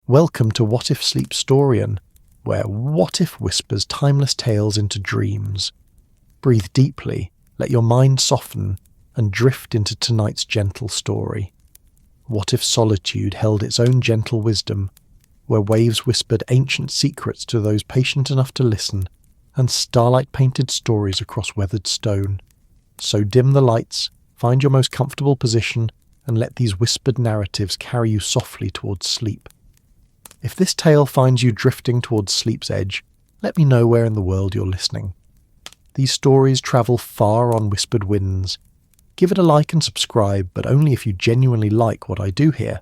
Welcome to What If Sleep Storian, where what if whispers timeless tales into dreams. Breathe deeply, let your mind soften, and drift into tonight's gentle story. What if solitude held its own gentle wisdom, where waves whispered ancient secrets to those patient enough to listen, and starlight painted stories across weathered stone. So dim the lights, find your most comfortable position, and let these whispered narratives carry you softly towards sleep. If this tale finds you drifting towards sleep's edge, let me know where in the world you're listening. These stories travel far on whispered winds. Give it a like and subscribe, but only if you genuinely like what I do here.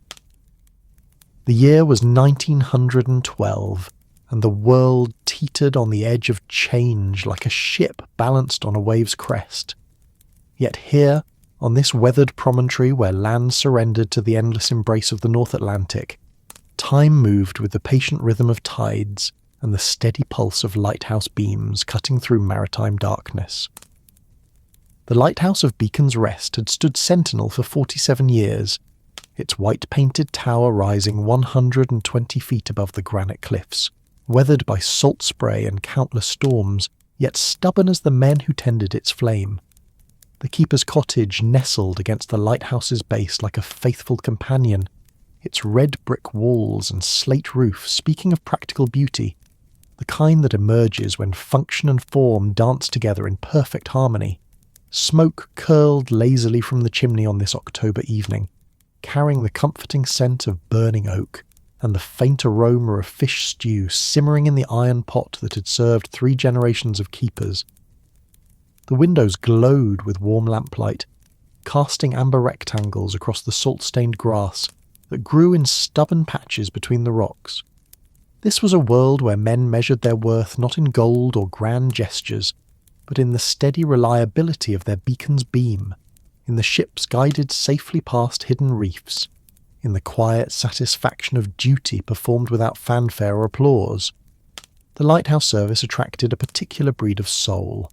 The year was 1912, and the world teetered on the edge of change like a ship balanced on a wave's crest. Yet here, on this weathered promontory where land surrendered to the endless embrace of the North Atlantic, time moved with the patient rhythm of tides and the steady pulse of lighthouse beams cutting through maritime darkness. The lighthouse of Beacon's Rest had stood sentinel for 47 years, its white-painted tower rising 120 feet above the granite cliffs, weathered by salt spray and countless storms, yet stubborn as the men who tended its flame. The keeper's cottage nestled against the lighthouse's base like a faithful companion, its red brick walls and slate roof speaking of practical beauty, the kind that emerges when function and form dance together in perfect harmony. Smoke curled lazily from the chimney on this October evening, carrying the comforting scent of burning oak and the faint aroma of fish stew simmering in the iron pot that had served 3 generations of keepers. The windows glowed with warm lamplight, casting amber rectangles across the salt-stained grass that grew in stubborn patches between the rocks. This was a world where men measured their worth not in gold or grand gestures, but in the steady reliability of their beacon's beam, in the ships guided safely past hidden reefs, in the quiet satisfaction of duty performed without fanfare or applause. The lighthouse service attracted a particular breed of soul,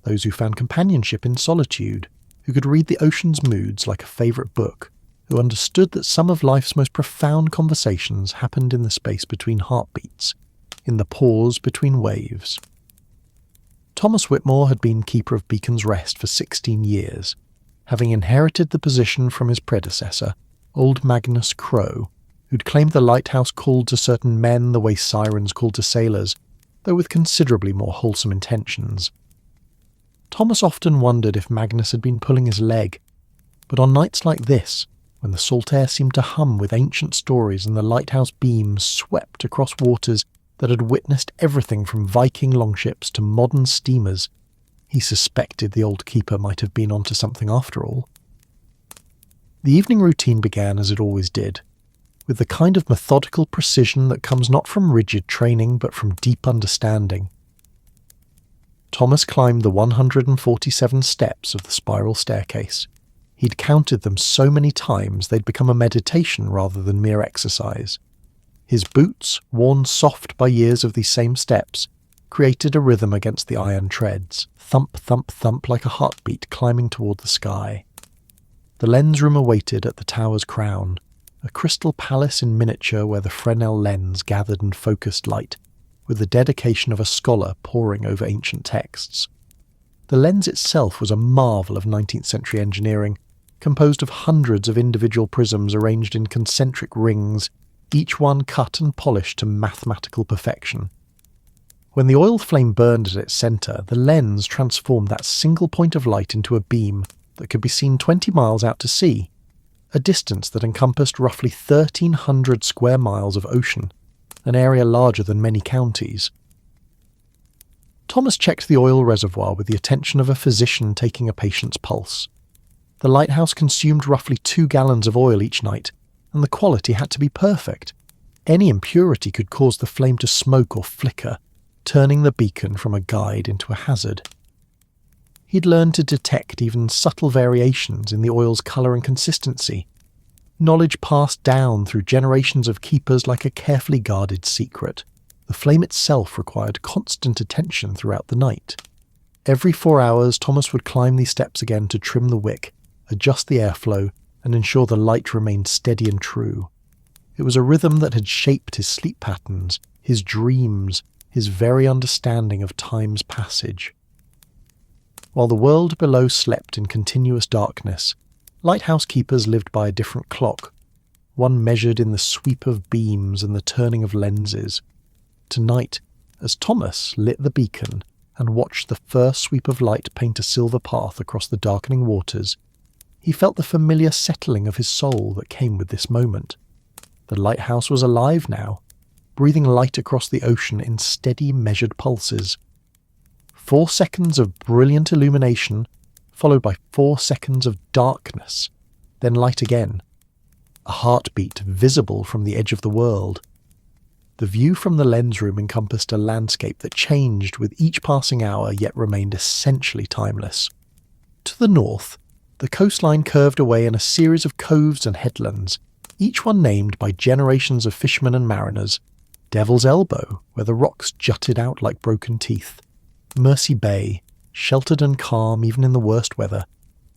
those who found companionship in solitude, who could read the ocean's moods like a favourite book, who understood that some of life's most profound conversations happened in the space between heartbeats, in the pause between waves. Thomas Whitmore had been keeper of Beacon's Rest for 16 years, having inherited the position from his predecessor, old Magnus Crow, who'd claimed the lighthouse called to certain men the way sirens called to sailors, though with considerably more wholesome intentions. Thomas often wondered if Magnus had been pulling his leg, but on nights like this, when the salt air seemed to hum with ancient stories and the lighthouse beams swept across waters that had witnessed everything from Viking longships to modern steamers, he suspected the old keeper might have been onto something after all. The evening routine began as it always did, with the kind of methodical precision that comes not from rigid training but from deep understanding. Thomas climbed the 147 steps of the spiral staircase. He'd counted them so many times they'd become a meditation rather than mere exercise. His boots, worn soft by years of these same steps, created a rhythm against the iron treads, thump, thump, thump like a heartbeat climbing toward the sky. The lens room awaited at the tower's crown, a crystal palace in miniature where the Fresnel lens gathered and focused light, with the dedication of a scholar poring over ancient texts. The lens itself was a marvel of 19th century engineering, composed of hundreds of individual prisms arranged in concentric rings, each one cut and polished to mathematical perfection. When the oil flame burned at its centre, the lens transformed that single point of light into a beam that could be seen 20 miles out to sea, a distance that encompassed roughly 1,300 square miles of ocean, an area larger than many counties. Thomas checked the oil reservoir with the attention of a physician taking a patient's pulse. The lighthouse consumed roughly 2 gallons of oil each night, and the quality had to be perfect. Any impurity could cause the flame to smoke or flicker, turning the beacon from a guide into a hazard. He'd learned to detect even subtle variations in the oil's colour and consistency, knowledge passed down through generations of keepers like a carefully guarded secret. The flame itself required constant attention throughout the night. Every 4 hours, Thomas would climb these steps again to trim the wick, adjust the airflow, and ensure the light remained steady and true. It was a rhythm that had shaped his sleep patterns, his dreams, his very understanding of time's passage. While the world below slept in continuous darkness, lighthouse keepers lived by a different clock, one measured in the sweep of beams and the turning of lenses. Tonight, as Thomas lit the beacon and watched the first sweep of light paint a silver path across the darkening waters, he felt the familiar settling of his soul that came with this moment. The lighthouse was alive now, breathing light across the ocean in steady, measured pulses. 4 seconds of brilliant illumination, followed by 4 seconds of darkness, then light again. A heartbeat visible from the edge of the world. The view from the lens room encompassed a landscape that changed with each passing hour yet remained essentially timeless. To the north, the coastline curved away in a series of coves and headlands, each one named by generations of fishermen and mariners. Devil's Elbow, where the rocks jutted out like broken teeth. Mercy Bay, sheltered and calm even in the worst weather.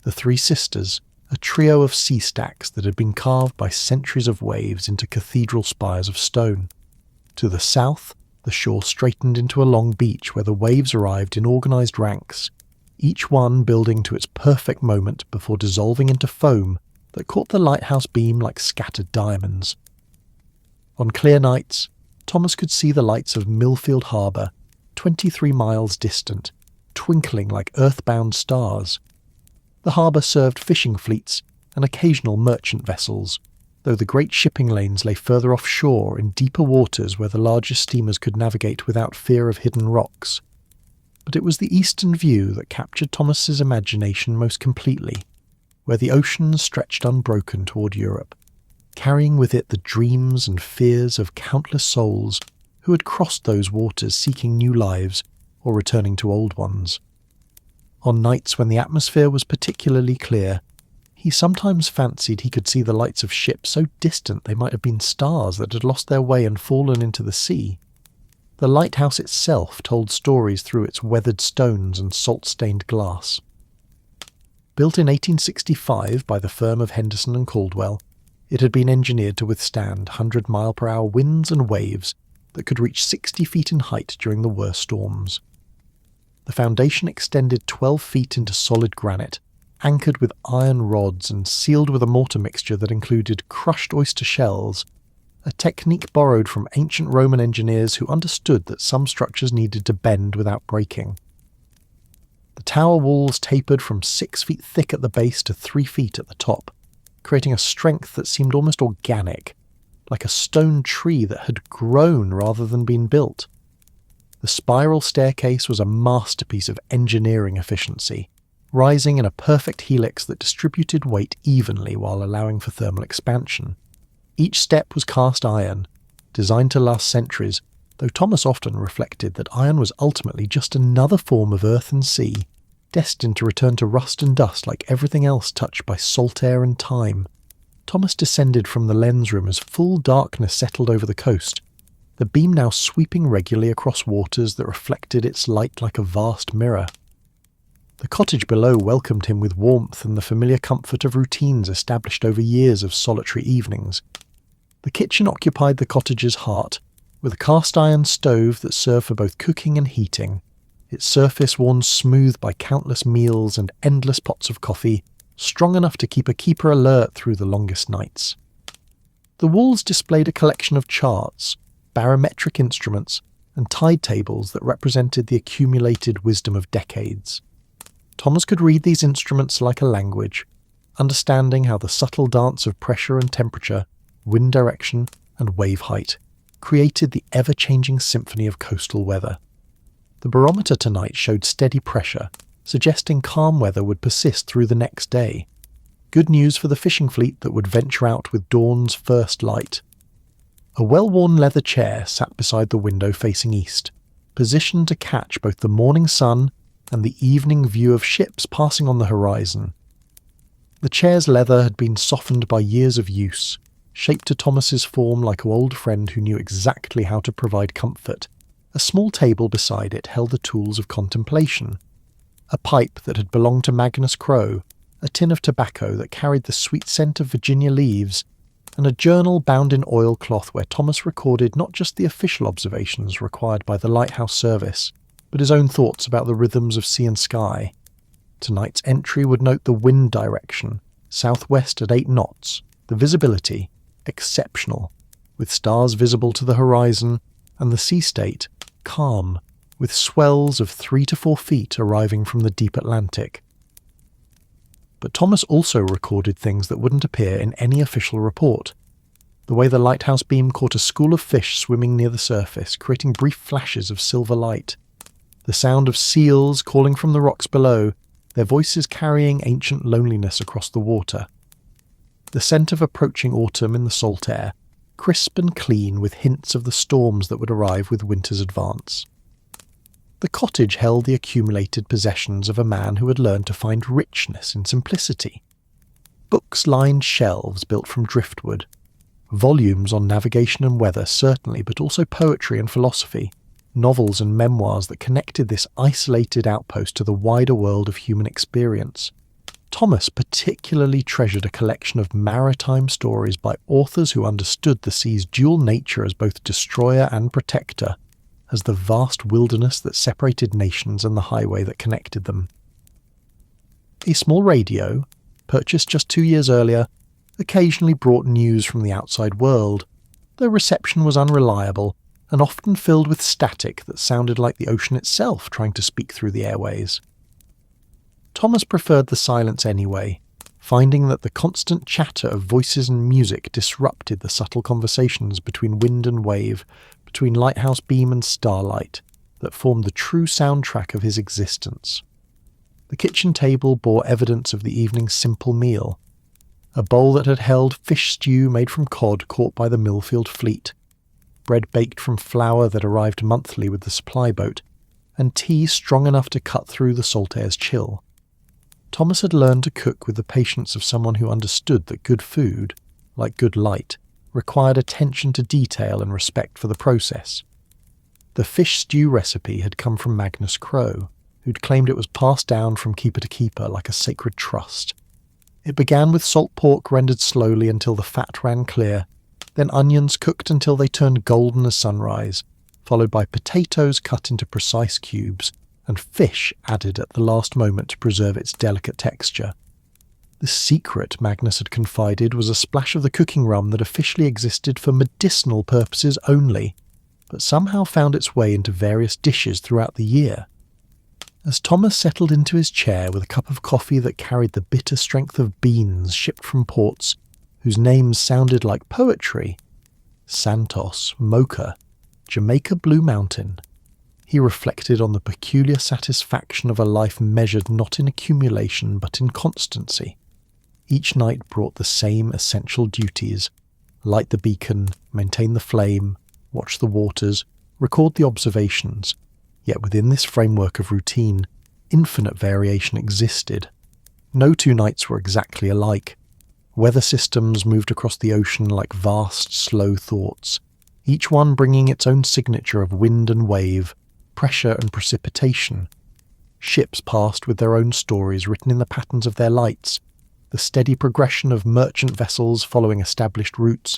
The Three Sisters, a trio of sea stacks that had been carved by centuries of waves into cathedral spires of stone. To the south, the shore straightened into a long beach where the waves arrived in organised ranks, each one building to its perfect moment before dissolving into foam that caught the lighthouse beam like scattered diamonds. On clear nights, Thomas could see the lights of Millfield Harbour, 23 miles distant, twinkling like earthbound stars. The harbour served fishing fleets and occasional merchant vessels, though the great shipping lanes lay further offshore in deeper waters where the largest steamers could navigate without fear of hidden rocks. But it was the eastern view that captured Thomas's imagination most completely, where the ocean stretched unbroken toward Europe, carrying with it the dreams and fears of countless souls who had crossed those waters seeking new lives or returning to old ones. On nights when the atmosphere was particularly clear, he sometimes fancied he could see the lights of ships so distant they might have been stars that had lost their way and fallen into the sea. The lighthouse itself told stories through its weathered stones and salt-stained glass. Built in 1865 by the firm of Henderson and Caldwell, it had been engineered to withstand 100-mile-per-hour winds and waves that could reach 60 feet in height during the worst storms. The foundation extended 12 feet into solid granite, anchored with iron rods and sealed with a mortar mixture that included crushed oyster shells, a technique borrowed from ancient Roman engineers who understood that some structures needed to bend without breaking. The tower walls tapered from 6 feet thick at the base to 3 feet at the top, creating a strength that seemed almost organic, like a stone tree that had grown rather than been built. The spiral staircase was a masterpiece of engineering efficiency, rising in a perfect helix that distributed weight evenly while allowing for thermal expansion. Each step was cast iron, designed to last centuries, though Thomas often reflected that iron was ultimately just another form of earth and sea, destined to return to rust and dust like everything else touched by salt air and time. Thomas descended from the lens room as full darkness settled over the coast, the beam now sweeping regularly across waters that reflected its light like a vast mirror. The cottage below welcomed him with warmth and the familiar comfort of routines established over years of solitary evenings. The kitchen occupied the cottage's heart, with a cast-iron stove that served for both cooking and heating, its surface worn smooth by countless meals and endless pots of coffee, strong enough to keep a keeper alert through the longest nights. The walls displayed a collection of charts, barometric instruments, and tide tables that represented the accumulated wisdom of decades. Thomas could read these instruments like a language, understanding how the subtle dance of pressure and temperature, wind direction, and wave height created the ever-changing symphony of coastal weather. The barometer tonight showed steady pressure, suggesting calm weather would persist through the next day. Good news for the fishing fleet that would venture out with dawn's first light. A well-worn leather chair sat beside the window facing east, positioned to catch both the morning sun and the evening view of ships passing on the horizon. The chair's leather had been softened by years of use, shaped to Thomas's form like an old friend who knew exactly how to provide comfort. A small table beside it held the tools of contemplation. A pipe that had belonged to Magnus Crow, a tin of tobacco that carried the sweet scent of Virginia leaves, and a journal bound in oilcloth where Thomas recorded not just the official observations required by the Lighthouse service, but his own thoughts about the rhythms of sea and sky. Tonight's entry would note the wind direction, southwest at 8 knots, the visibility, exceptional, with stars visible to the horizon, and the sea state, calm, with swells of 3 to 4 feet arriving from the deep Atlantic. But Thomas also recorded things that wouldn't appear in any official report. The way the lighthouse beam caught a school of fish swimming near the surface, creating brief flashes of silver light. The sound of seals calling from the rocks below, their voices carrying ancient loneliness across the water. The scent of approaching autumn in the salt air, crisp and clean with hints of the storms that would arrive with winter's advance. The cottage held the accumulated possessions of a man who had learned to find richness in simplicity. Books lined shelves built from driftwood. Volumes on navigation and weather, certainly, but also poetry and philosophy. Novels and memoirs that connected this isolated outpost to the wider world of human experience. Thomas particularly treasured a collection of maritime stories by authors who understood the sea's dual nature as both destroyer and protector, as the vast wilderness that separated nations and the highway that connected them. A small radio, purchased just 2 years earlier, occasionally brought news from the outside world, though reception was unreliable and often filled with static that sounded like the ocean itself trying to speak through the airways. Thomas preferred the silence anyway, finding that the constant chatter of voices and music disrupted the subtle conversations between wind and wave, between lighthouse beam and starlight, that formed the true soundtrack of his existence. The kitchen table bore evidence of the evening's simple meal, a bowl that had held fish stew made from cod caught by the Millfield fleet, bread baked from flour that arrived monthly with the supply boat, and tea strong enough to cut through the salt air's chill. Thomas had learned to cook with the patience of someone who understood that good food, like good light, required attention to detail and respect for the process. The fish stew recipe had come from Magnus Crowe, who'd claimed it was passed down from keeper to keeper like a sacred trust. It began with salt pork rendered slowly until the fat ran clear, then onions cooked until they turned golden as sunrise, followed by potatoes cut into precise cubes, and fish added at the last moment to preserve its delicate texture. The secret, Magnus had confided, was a splash of the cooking rum that officially existed for medicinal purposes only, but somehow found its way into various dishes throughout the year. As Thomas settled into his chair with a cup of coffee that carried the bitter strength of beans shipped from ports whose names sounded like poetry, Santos, Mocha, Jamaica Blue Mountain, he reflected on the peculiar satisfaction of a life measured not in accumulation but in constancy. Each night brought the same essential duties: light the beacon, maintain the flame, watch the waters, record the observations. Yet within this framework of routine, infinite variation existed. No 2 nights were exactly alike. Weather systems moved across the ocean like vast, slow thoughts, each one bringing its own signature of wind and wave, pressure and precipitation. Ships passed with their own stories written in the patterns of their lights, the steady progression of merchant vessels following established routes,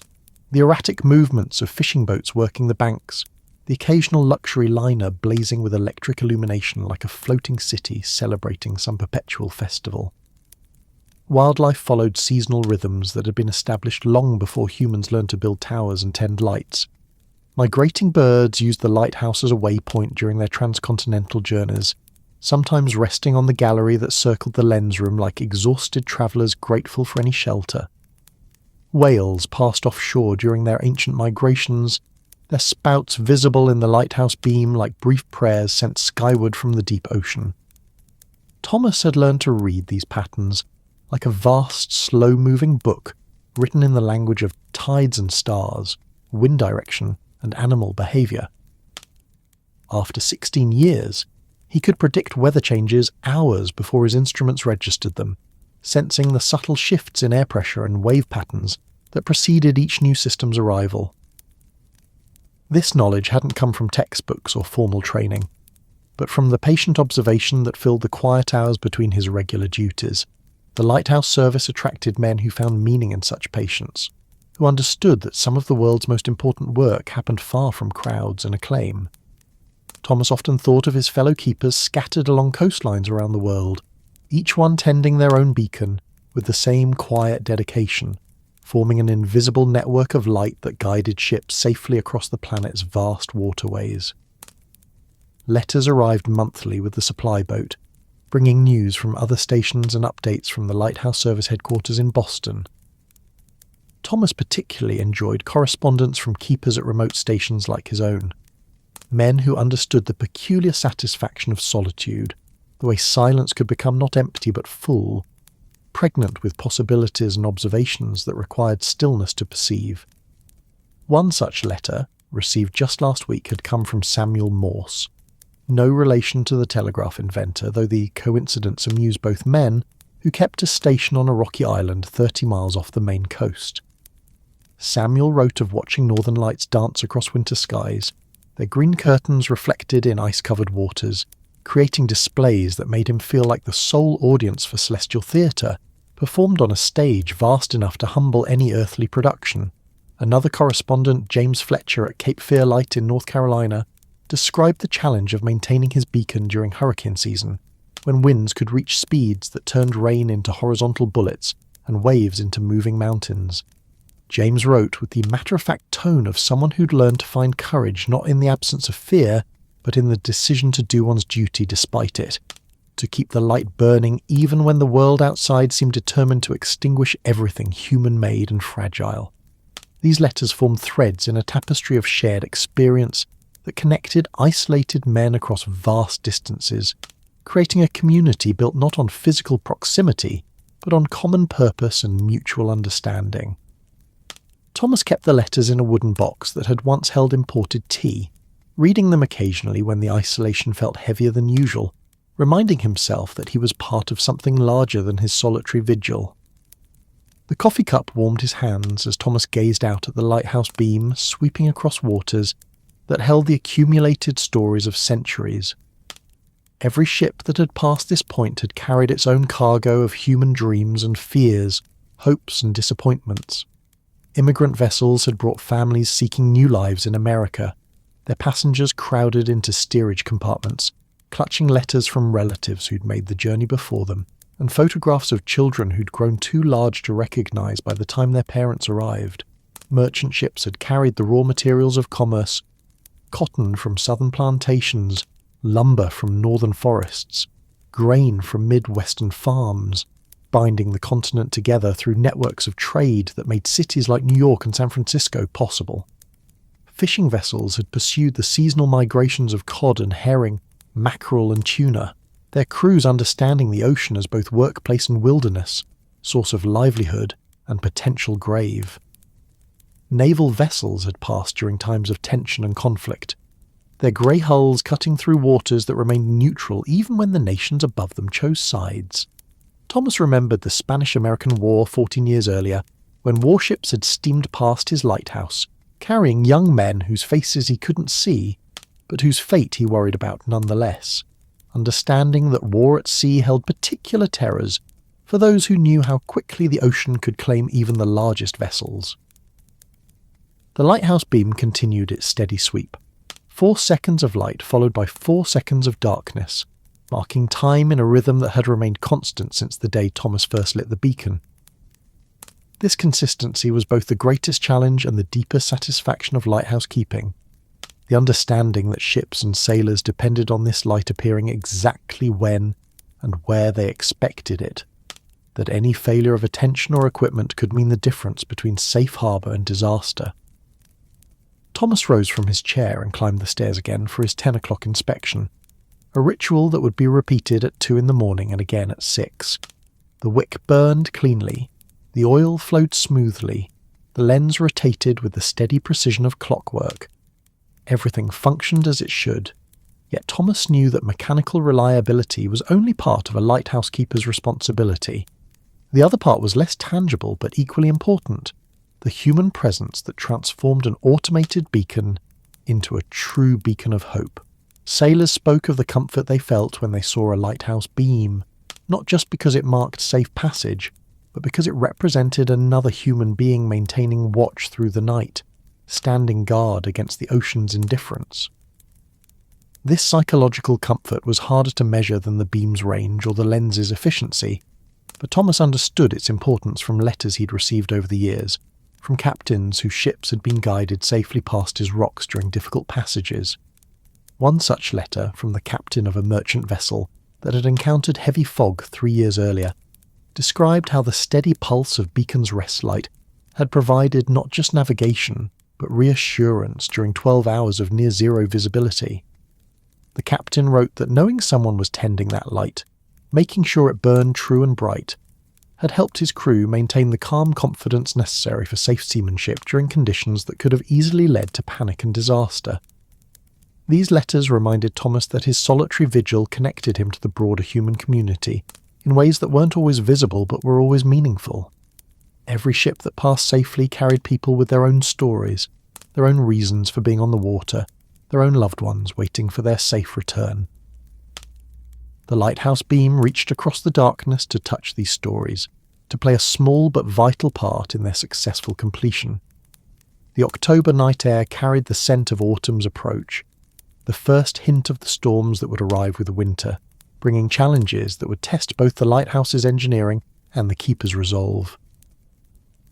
the erratic movements of fishing boats working the banks, the occasional luxury liner blazing with electric illumination like a floating city celebrating some perpetual festival. Wildlife followed seasonal rhythms that had been established long before humans learned to build towers and tend lights. Migrating birds used the lighthouse as a waypoint during their transcontinental journeys, sometimes resting on the gallery that circled the lens room like exhausted travellers grateful for any shelter. Whales passed offshore during their ancient migrations, their spouts visible in the lighthouse beam like brief prayers sent skyward from the deep ocean. Thomas had learned to read these patterns like a vast, slow-moving book written in the language of tides and stars, wind direction, and animal behaviour. After 16 years, he could predict weather changes hours before his instruments registered them, sensing the subtle shifts in air pressure and wave patterns that preceded each new system's arrival. This knowledge hadn't come from textbooks or formal training, but from the patient observation that filled the quiet hours between his regular duties. The Lighthouse service attracted men who found meaning in such patience, who understood that some of the world's most important work happened far from crowds and acclaim. Thomas often thought of his fellow keepers scattered along coastlines around the world, each one tending their own beacon with the same quiet dedication, forming an invisible network of light that guided ships safely across the planet's vast waterways. Letters arrived monthly with the supply boat, bringing news from other stations and updates from the Lighthouse Service headquarters in Boston. Thomas particularly enjoyed correspondence from keepers at remote stations like his own, men who understood the peculiar satisfaction of solitude, the way silence could become not empty but full, pregnant with possibilities and observations that required stillness to perceive. One such letter, received just last week, had come from Samuel Morse, no relation to the telegraph inventor, though the coincidence amused both men, who kept a station on a rocky island 30 miles off the main coast. Samuel wrote of watching northern lights dance across winter skies, their green curtains reflected in ice-covered waters, creating displays that made him feel like the sole audience for celestial theatre, performed on a stage vast enough to humble any earthly production. Another correspondent, James Fletcher at Cape Fear Light in North Carolina, described the challenge of maintaining his beacon during hurricane season, when winds could reach speeds that turned rain into horizontal bullets and waves into moving mountains. James wrote with the matter-of-fact tone of someone who'd learned to find courage not in the absence of fear, but in the decision to do one's duty despite it, to keep the light burning even when the world outside seemed determined to extinguish everything human-made and fragile. These letters formed threads in a tapestry of shared experience that connected isolated men across vast distances, creating a community built not on physical proximity, but on common purpose and mutual understanding. Thomas kept the letters in a wooden box that had once held imported tea, reading them occasionally when the isolation felt heavier than usual, reminding himself that he was part of something larger than his solitary vigil. The coffee cup warmed his hands as Thomas gazed out at the lighthouse beam sweeping across waters that held the accumulated stories of centuries. Every ship that had passed this point had carried its own cargo of human dreams and fears, hopes and disappointments. Immigrant vessels had brought families seeking new lives in America, their passengers crowded into steerage compartments, clutching letters from relatives who'd made the journey before them, and photographs of children who'd grown too large to recognize by the time their parents arrived. Merchant ships had carried the raw materials of commerce, cotton from southern plantations, lumber from northern forests, grain from Midwestern farms, binding the continent together through networks of trade that made cities like New York and San Francisco possible. Fishing vessels had pursued the seasonal migrations of cod and herring, mackerel and tuna, their crews understanding the ocean as both workplace and wilderness, source of livelihood and potential grave. Naval vessels had passed during times of tension and conflict, their grey hulls cutting through waters that remained neutral even when the nations above them chose sides. Thomas remembered the Spanish-American War 14 years earlier, when warships had steamed past his lighthouse, carrying young men whose faces he couldn't see, but whose fate he worried about nonetheless, understanding that war at sea held particular terrors for those who knew how quickly the ocean could claim even the largest vessels. The lighthouse beam continued its steady sweep, 4 seconds of light followed by 4 seconds of darkness, marking time in a rhythm that had remained constant since the day Thomas first lit the beacon. This consistency was both the greatest challenge and the deepest satisfaction of lighthouse keeping, the understanding that ships and sailors depended on this light appearing exactly when and where they expected it, that any failure of attention or equipment could mean the difference between safe harbour and disaster. Thomas rose from his chair and climbed the stairs again for his 10 o'clock inspection, a ritual that would be repeated at 2 in the morning and again at 6. The wick burned cleanly, the oil flowed smoothly, the lens rotated with the steady precision of clockwork. Everything functioned as it should, yet Thomas knew that mechanical reliability was only part of a lighthouse keeper's responsibility. The other part was less tangible but equally important, the human presence that transformed an automated beacon into a true beacon of hope. Sailors spoke of the comfort they felt when they saw a lighthouse beam, not just because it marked safe passage, but because it represented another human being maintaining watch through the night, standing guard against the ocean's indifference. This psychological comfort was harder to measure than the beam's range or the lens's efficiency, but Thomas understood its importance from letters he'd received over the years, from captains whose ships had been guided safely past his rocks during difficult passages. One such letter, from the captain of a merchant vessel that had encountered heavy fog 3 years earlier, described how the steady pulse of Beacon's rest light had provided not just navigation, but reassurance during 12 hours of near-zero visibility. The captain wrote that knowing someone was tending that light, making sure it burned true and bright, had helped his crew maintain the calm confidence necessary for safe seamanship during conditions that could have easily led to panic and disaster. These letters reminded Thomas that his solitary vigil connected him to the broader human community in ways that weren't always visible but were always meaningful. Every ship that passed safely carried people with their own stories, their own reasons for being on the water, their own loved ones waiting for their safe return. The lighthouse beam reached across the darkness to touch these stories, to play a small but vital part in their successful completion. The October night air carried the scent of autumn's approach, the first hint of the storms that would arrive with winter, bringing challenges that would test both the lighthouse's engineering and the keeper's resolve.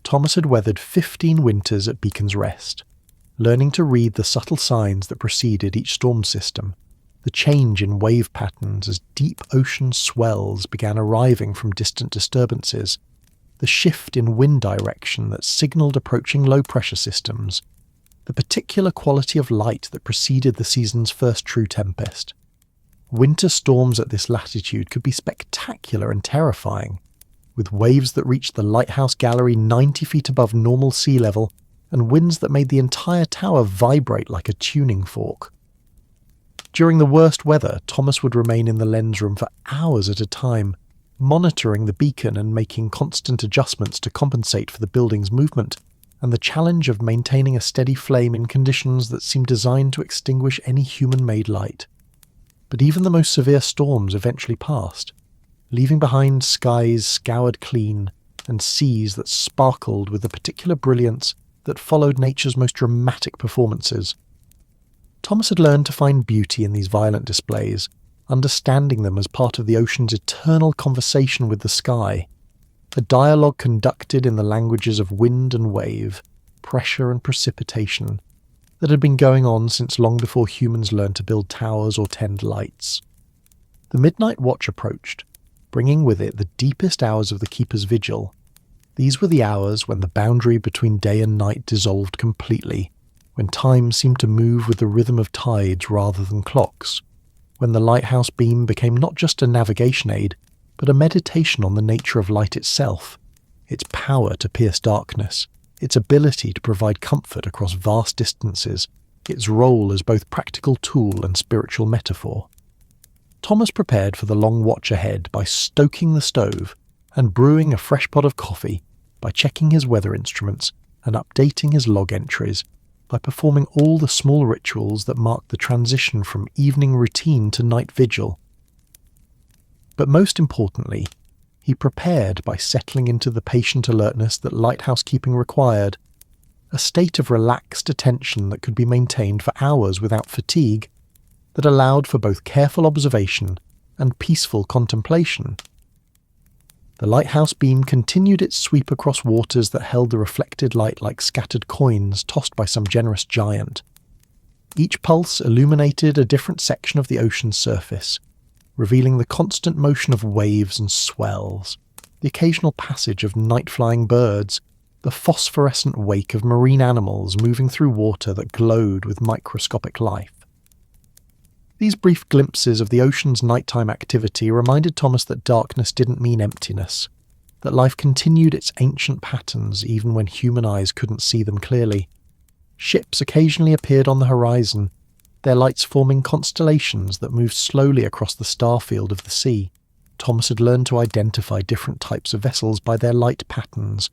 Thomas had weathered 15 winters at Beacon's Rest, learning to read the subtle signs that preceded each storm system, the change in wave patterns as deep ocean swells began arriving from distant disturbances, the shift in wind direction that signalled approaching low-pressure systems, the particular quality of light that preceded the season's first true tempest. Winter storms at this latitude could be spectacular and terrifying, with waves that reached the lighthouse gallery 90 feet above normal sea level and winds that made the entire tower vibrate like a tuning fork. During the worst weather, Thomas would remain in the lens room for hours at a time, monitoring the beacon and making constant adjustments to compensate for the building's movement and the challenge of maintaining a steady flame in conditions that seemed designed to extinguish any human-made light. But even the most severe storms eventually passed, leaving behind skies scoured clean and seas that sparkled with the particular brilliance that followed nature's most dramatic performances. Thomas had learned to find beauty in these violent displays, understanding them as part of the ocean's eternal conversation with the sky, a dialogue conducted in the languages of wind and wave, pressure and precipitation, that had been going on since long before humans learned to build towers or tend lights. The midnight watch approached, bringing with it the deepest hours of the keeper's vigil. These were the hours when the boundary between day and night dissolved completely, when time seemed to move with the rhythm of tides rather than clocks, when the lighthouse beam became not just a navigation aid, but a meditation on the nature of light itself, its power to pierce darkness, its ability to provide comfort across vast distances, its role as both practical tool and spiritual metaphor. Thomas prepared for the long watch ahead by stoking the stove and brewing a fresh pot of coffee, by checking his weather instruments and updating his log entries, by performing all the small rituals that marked the transition from evening routine to night vigil. But most importantly, he prepared by settling into the patient alertness that lighthouse keeping required, a state of relaxed attention that could be maintained for hours without fatigue, that allowed for both careful observation and peaceful contemplation. The lighthouse beam continued its sweep across waters that held the reflected light like scattered coins tossed by some generous giant. Each pulse illuminated a different section of the ocean's surface, revealing the constant motion of waves and swells, the occasional passage of night-flying birds, the phosphorescent wake of marine animals moving through water that glowed with microscopic life. These brief glimpses of the ocean's nighttime activity reminded Thomas that darkness didn't mean emptiness, that life continued its ancient patterns even when human eyes couldn't see them clearly. Ships occasionally appeared on the horizon, their lights forming constellations that moved slowly across the starfield of the sea. Thomas had learned to identify different types of vessels by their light patterns: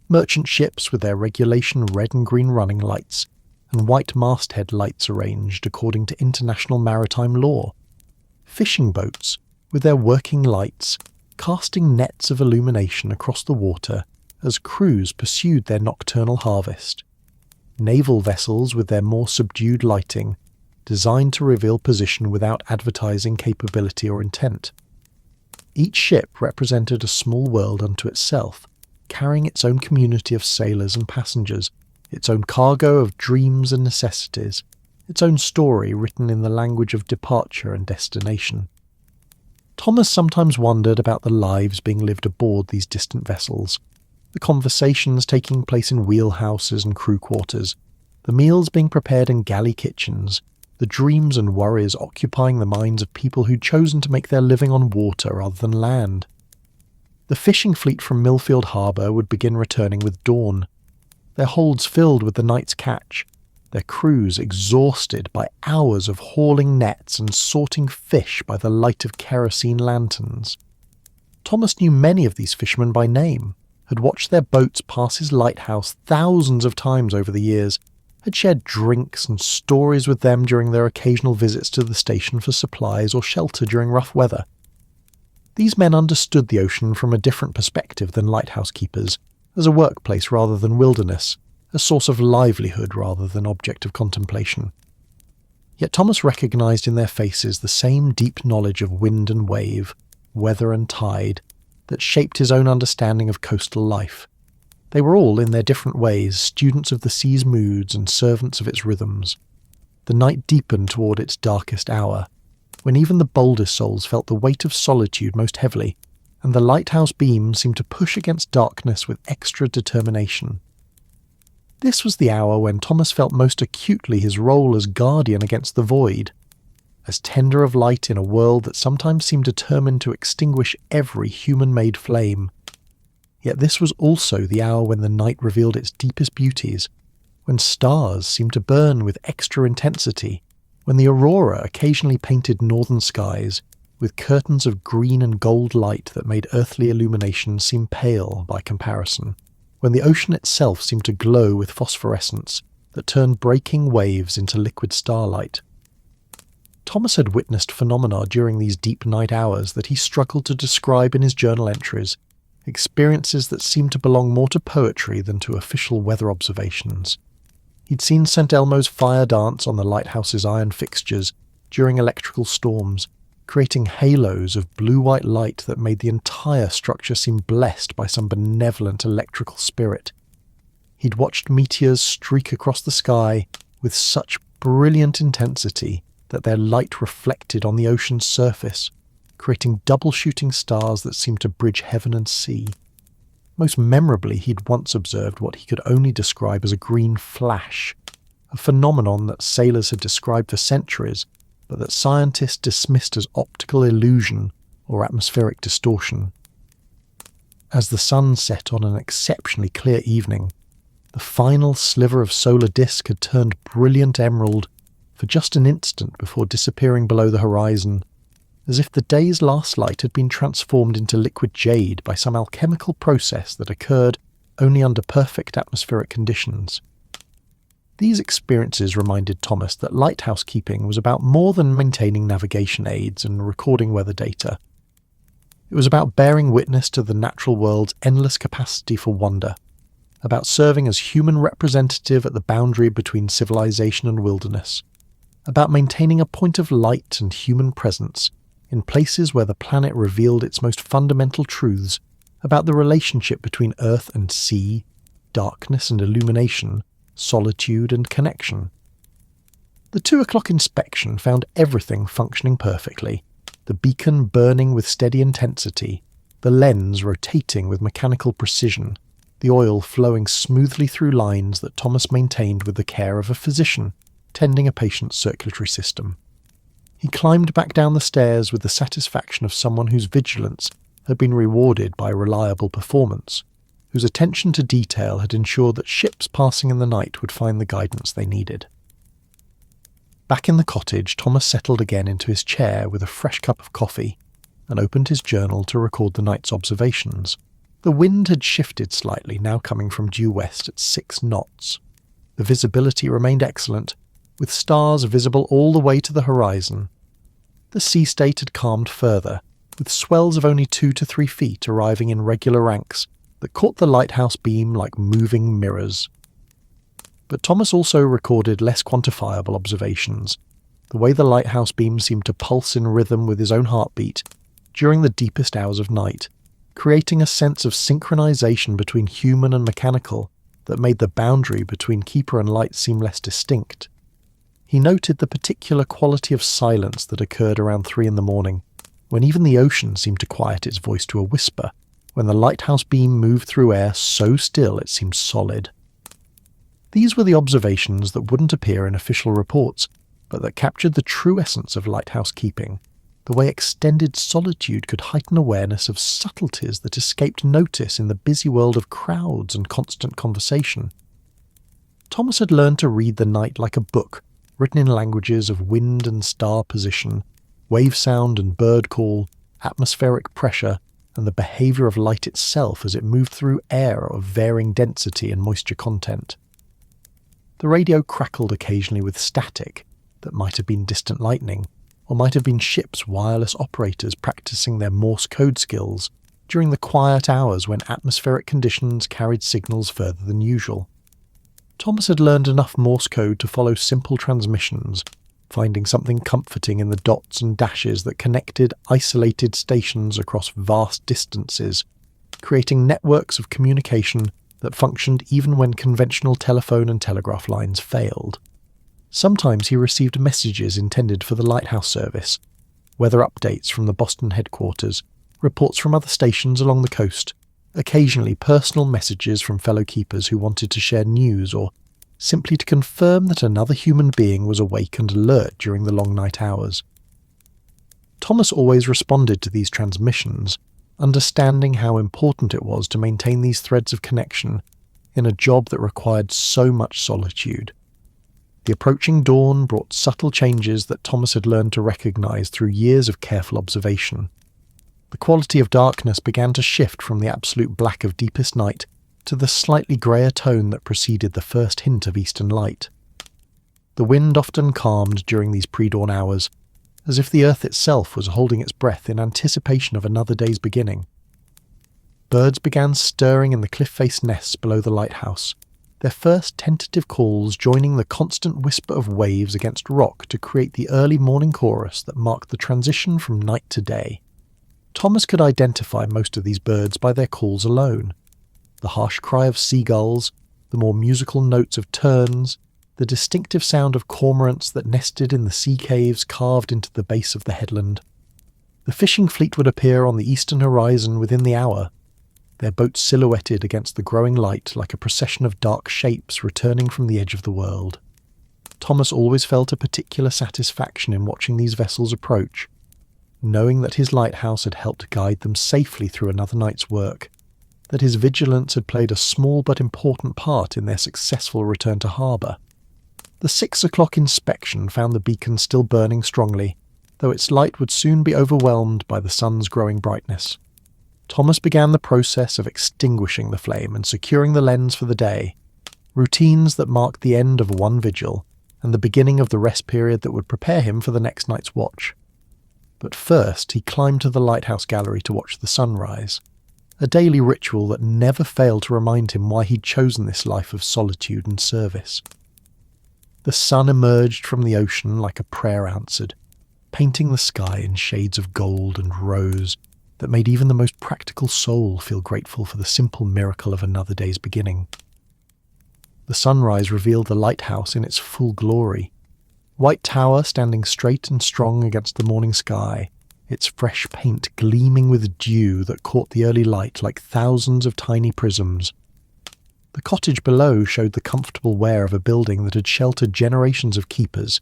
merchant ships with their regulation red and green running lights, and white masthead lights arranged according to international maritime law, fishing boats with their working lights, casting nets of illumination across the water as crews pursued their nocturnal harvest. Naval vessels with their more subdued lighting, designed to reveal position without advertising capability or intent. Each ship represented a small world unto itself, carrying its own community of sailors and passengers, its own cargo of dreams and necessities, its own story written in the language of departure and destination. Thomas sometimes wondered about the lives being lived aboard these distant vessels, the conversations taking place in wheelhouses and crew quarters, the meals being prepared in galley kitchens, the dreams and worries occupying the minds of people who'd chosen to make their living on water rather than land. The fishing fleet from Millfield Harbour would begin returning with dawn, their holds filled with the night's catch, their crews exhausted by hours of hauling nets and sorting fish by the light of kerosene lanterns. Thomas knew many of these fishermen by name, had watched their boats pass his lighthouse thousands of times over the years, had shared drinks and stories with them during their occasional visits to the station for supplies or shelter during rough weather. These men understood the ocean from a different perspective than lighthouse keepers, as a workplace rather than wilderness, a source of livelihood rather than object of contemplation. Yet Thomas recognised in their faces the same deep knowledge of wind and wave, weather and tide, that shaped his own understanding of coastal life. They were all, in their different ways, students of the sea's moods and servants of its rhythms. The night deepened toward its darkest hour, when even the boldest souls felt the weight of solitude most heavily, and the lighthouse beam seemed to push against darkness with extra determination. This was the hour when Thomas felt most acutely his role as guardian against the void, as tender of light in a world that sometimes seemed determined to extinguish every human-made flame. Yet this was also the hour when the night revealed its deepest beauties, when stars seemed to burn with extra intensity, when the aurora occasionally painted northern skies with curtains of green and gold light that made earthly illumination seem pale by comparison, when the ocean itself seemed to glow with phosphorescence that turned breaking waves into liquid starlight. Thomas had witnessed phenomena during these deep night hours that he struggled to describe in his journal entries, experiences that seemed to belong more to poetry than to official weather observations. He'd seen St. Elmo's fire dance on the lighthouse's iron fixtures during electrical storms, creating halos of blue-white light that made the entire structure seem blessed by some benevolent electrical spirit. He'd watched meteors streak across the sky with such brilliant intensity that their light reflected on the ocean's surface, creating double-shooting stars that seemed to bridge heaven and sea. Most memorably, he'd once observed what he could only describe as a green flash, a phenomenon that sailors had described for centuries, but that scientists dismissed as optical illusion or atmospheric distortion. As the sun set on an exceptionally clear evening, the final sliver of solar disk had turned brilliant emerald for just an instant before disappearing below the horizon, as if the day's last light had been transformed into liquid jade by some alchemical process that occurred only under perfect atmospheric conditions. These experiences reminded Thomas that lighthouse keeping was about more than maintaining navigation aids and recording weather data. It was about bearing witness to the natural world's endless capacity for wonder, about serving as human representative at the boundary between civilization and wilderness, about maintaining a point of light and human presence in places where the planet revealed its most fundamental truths about the relationship between earth and sea, darkness and illumination, solitude and connection. The 2 o'clock inspection found everything functioning perfectly, the beacon burning with steady intensity, the lens rotating with mechanical precision, the oil flowing smoothly through lines that Thomas maintained with the care of a physician tending a patient's circulatory system. He climbed back down the stairs with the satisfaction of someone whose vigilance had been rewarded by reliable performance, whose attention to detail had ensured that ships passing in the night would find the guidance they needed. Back in the cottage, Thomas settled again into his chair with a fresh cup of coffee and opened his journal to record the night's observations. The wind had shifted slightly, now coming from due west at 6 knots. The visibility remained excellent, with stars visible all the way to the horizon. The sea state had calmed further, with swells of only 2 to 3 feet arriving in regular ranks that caught the lighthouse beam like moving mirrors. But Thomas also recorded less quantifiable observations, the way the lighthouse beam seemed to pulse in rhythm with his own heartbeat during the deepest hours of night, creating a sense of synchronization between human and mechanical that made the boundary between keeper and light seem less distinct. He noted the particular quality of silence that occurred around 3 a.m, when even the ocean seemed to quiet its voice to a whisper, when the lighthouse beam moved through air so still it seemed solid. These were the observations that wouldn't appear in official reports, but that captured the true essence of lighthouse keeping, the way extended solitude could heighten awareness of subtleties that escaped notice in the busy world of crowds and constant conversation. Thomas had learned to read the night like a book, written in languages of wind and star position, wave sound and bird call, atmospheric pressure, and the behaviour of light itself as it moved through air of varying density and moisture content. The radio crackled occasionally with static that might have been distant lightning, or might have been ships' wireless operators practicing their Morse code skills during the quiet hours when atmospheric conditions carried signals further than usual. Thomas had learned enough Morse code to follow simple transmissions, finding something comforting in the dots and dashes that connected isolated stations across vast distances, creating networks of communication that functioned even when conventional telephone and telegraph lines failed. Sometimes he received messages intended for the lighthouse service, weather updates from the Boston headquarters, reports from other stations along the coast, occasionally personal messages from fellow keepers who wanted to share news or simply to confirm that another human being was awake and alert during the long night hours. Thomas always responded to these transmissions, understanding how important it was to maintain these threads of connection in a job that required so much solitude. The approaching dawn brought subtle changes that Thomas had learned to recognise through years of careful observation. The quality of darkness began to shift from the absolute black of deepest night to the slightly greyer tone that preceded the first hint of eastern light. The wind often calmed during these pre-dawn hours, as if the earth itself was holding its breath in anticipation of another day's beginning. Birds began stirring in the cliff-face nests below the lighthouse, their first tentative calls joining the constant whisper of waves against rock to create the early morning chorus that marked the transition from night to day. Thomas could identify most of these birds by their calls alone. The harsh cry of seagulls, the more musical notes of terns, the distinctive sound of cormorants that nested in the sea caves carved into the base of the headland. The fishing fleet would appear on the eastern horizon within the hour, their boats silhouetted against the growing light like a procession of dark shapes returning from the edge of the world. Thomas always felt a particular satisfaction in watching these vessels approach, knowing that his lighthouse had helped guide them safely through another night's work, that his vigilance had played a small but important part in their successful return to harbour. The 6 o'clock inspection found the beacon still burning strongly, though its light would soon be overwhelmed by the sun's growing brightness. Thomas began the process of extinguishing the flame and securing the lens for the day, routines that marked the end of one vigil and the beginning of the rest period that would prepare him for the next night's watch. But first he climbed to the lighthouse gallery to watch the sunrise, a daily ritual that never failed to remind him why he'd chosen this life of solitude and service. The sun emerged from the ocean like a prayer answered, painting the sky in shades of gold and rose that made even the most practical soul feel grateful for the simple miracle of another day's beginning. The sunrise revealed the lighthouse in its full glory. White tower standing straight and strong against the morning sky, its fresh paint gleaming with dew that caught the early light like thousands of tiny prisms. The cottage below showed the comfortable wear of a building that had sheltered generations of keepers,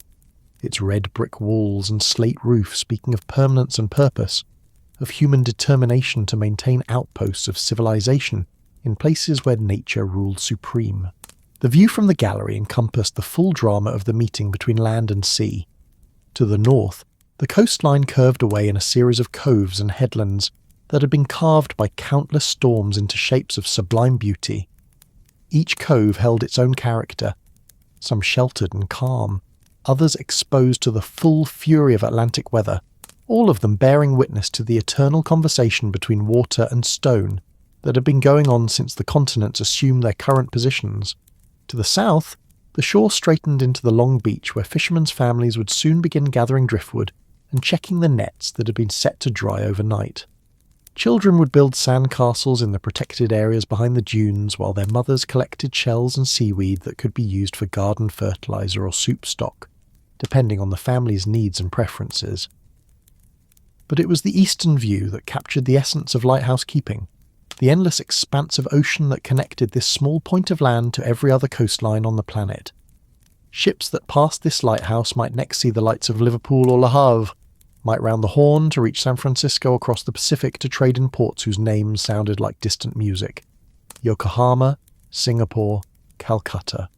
its red brick walls and slate roof speaking of permanence and purpose, of human determination to maintain outposts of civilization in places where nature ruled supreme. The view from the gallery encompassed the full drama of the meeting between land and sea. To the north, the coastline curved away in a series of coves and headlands that had been carved by countless storms into shapes of sublime beauty. Each cove held its own character, some sheltered and calm, others exposed to the full fury of Atlantic weather, all of them bearing witness to the eternal conversation between water and stone that had been going on since the continents assumed their current positions. To the south, the shore straightened into the long beach where fishermen's families would soon begin gathering driftwood and checking the nets that had been set to dry overnight. Children would build sandcastles in the protected areas behind the dunes while their mothers collected shells and seaweed that could be used for garden fertilizer or soup stock, depending on the family's needs and preferences. But it was the eastern view that captured the essence of lighthouse keeping, the endless expanse of ocean that connected this small point of land to every other coastline on the planet. Ships that passed this lighthouse might next see the lights of Liverpool or Le Havre, might round the Horn to reach San Francisco across the Pacific to trade in ports whose names sounded like distant music. Yokohama, Singapore, Calcutta.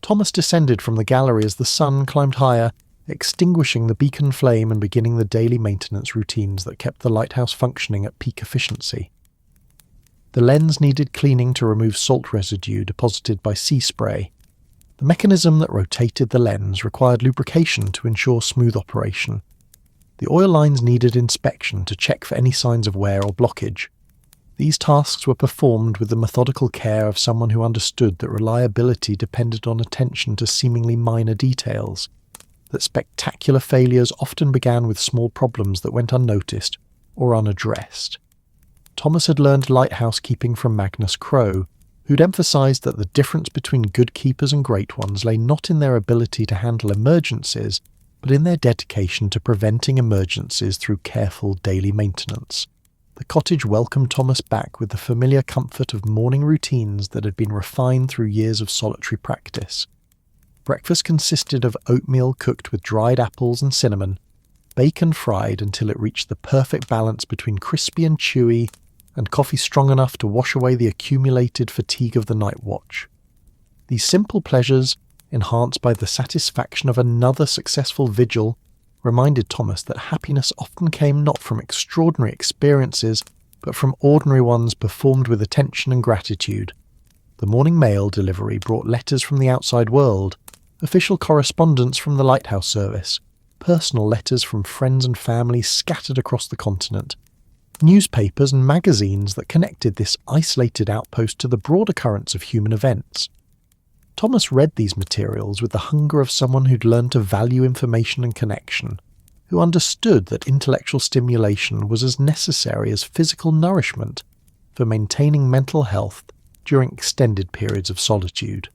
Thomas descended from the gallery as the sun climbed higher, extinguishing the beacon flame and beginning the daily maintenance routines that kept the lighthouse functioning at peak efficiency. The lens needed cleaning to remove salt residue deposited by sea spray. The mechanism that rotated the lens required lubrication to ensure smooth operation. The oil lines needed inspection to check for any signs of wear or blockage. These tasks were performed with the methodical care of someone who understood that reliability depended on attention to seemingly minor details, that spectacular failures often began with small problems that went unnoticed or unaddressed. Thomas had learned lighthouse keeping from Magnus Crowe, who'd emphasized that the difference between good keepers and great ones lay not in their ability to handle emergencies, but in their dedication to preventing emergencies through careful daily maintenance. The cottage welcomed Thomas back with the familiar comfort of morning routines that had been refined through years of solitary practice. Breakfast consisted of oatmeal cooked with dried apples and cinnamon, bacon fried until it reached the perfect balance between crispy and chewy, and coffee strong enough to wash away the accumulated fatigue of the night watch. These simple pleasures, enhanced by the satisfaction of another successful vigil, reminded Thomas that happiness often came not from extraordinary experiences, but from ordinary ones performed with attention and gratitude. The morning mail delivery brought letters from the outside world, official correspondence from the Lighthouse service, personal letters from friends and family scattered across the continent, newspapers and magazines that connected this isolated outpost to the broader currents of human events. Thomas read these materials with the hunger of someone who'd learned to value information and connection, who understood that intellectual stimulation was as necessary as physical nourishment for maintaining mental health during extended periods of solitude.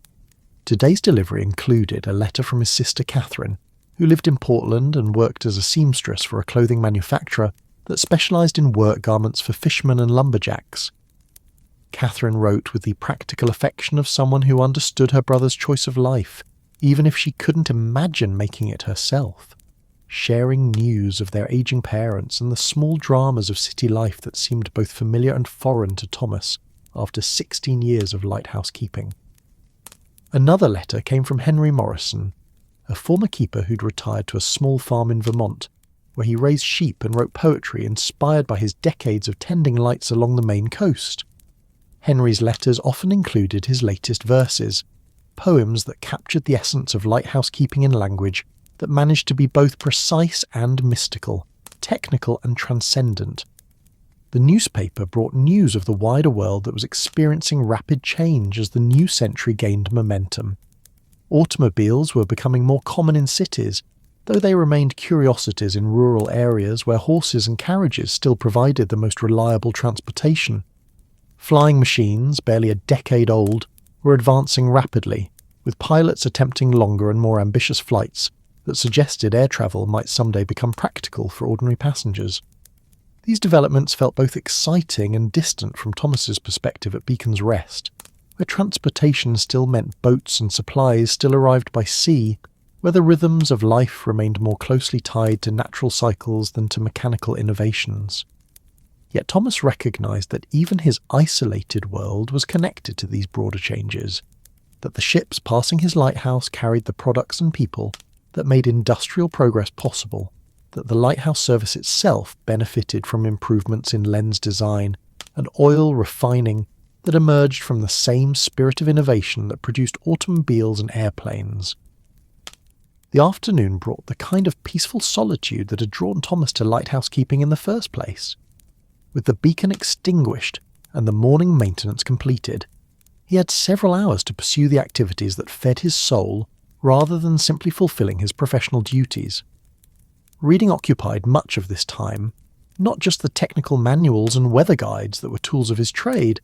Today's delivery included a letter from his sister Catherine, who lived in Portland and worked as a seamstress for a clothing manufacturer that specialised in work garments for fishermen and lumberjacks. Catherine wrote with the practical affection of someone who understood her brother's choice of life, even if she couldn't imagine making it herself, sharing news of their aging parents and the small dramas of city life that seemed both familiar and foreign to Thomas after 16 years of lighthouse keeping. Another letter came from Henry Morrison, a former keeper who'd retired to a small farm in Vermont, where he raised sheep and wrote poetry inspired by his decades of tending lights along the Maine coast. Henry's letters often included his latest verses, poems that captured the essence of lighthouse keeping in language that managed to be both precise and mystical, technical and transcendent. The newspaper brought news of the wider world that was experiencing rapid change as the new century gained momentum. Automobiles were becoming more common in cities, though they remained curiosities in rural areas where horses and carriages still provided the most reliable transportation. Flying machines, barely a decade old, were advancing rapidly, with pilots attempting longer and more ambitious flights that suggested air travel might someday become practical for ordinary passengers. These developments felt both exciting and distant from Thomas's perspective at Beacon's Rest, where transportation still meant boats and supplies still arrived by sea, where the rhythms of life remained more closely tied to natural cycles than to mechanical innovations. Yet Thomas recognised that even his isolated world was connected to these broader changes, that the ships passing his lighthouse carried the products and people that made industrial progress possible, that the lighthouse service itself benefited from improvements in lens design and oil refining that emerged from the same spirit of innovation that produced automobiles and airplanes. The afternoon brought the kind of peaceful solitude that had drawn Thomas to lighthouse keeping in the first place. With the beacon extinguished and the morning maintenance completed, he had several hours to pursue the activities that fed his soul rather than simply fulfilling his professional duties. Reading occupied much of this time, not just the technical manuals and weather guides that were tools of his trade,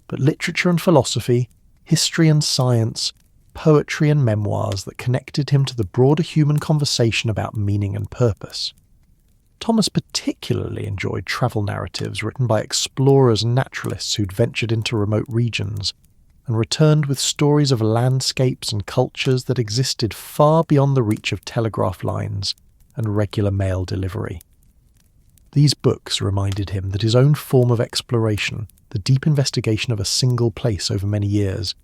but literature and philosophy, history and science, poetry and memoirs that connected him to the broader human conversation about meaning and purpose. Thomas particularly enjoyed travel narratives written by explorers and naturalists who'd ventured into remote regions, and returned with stories of landscapes and cultures that existed far beyond the reach of telegraph lines and regular mail delivery. These books reminded him that his own form of exploration, the deep investigation of a single place over many years,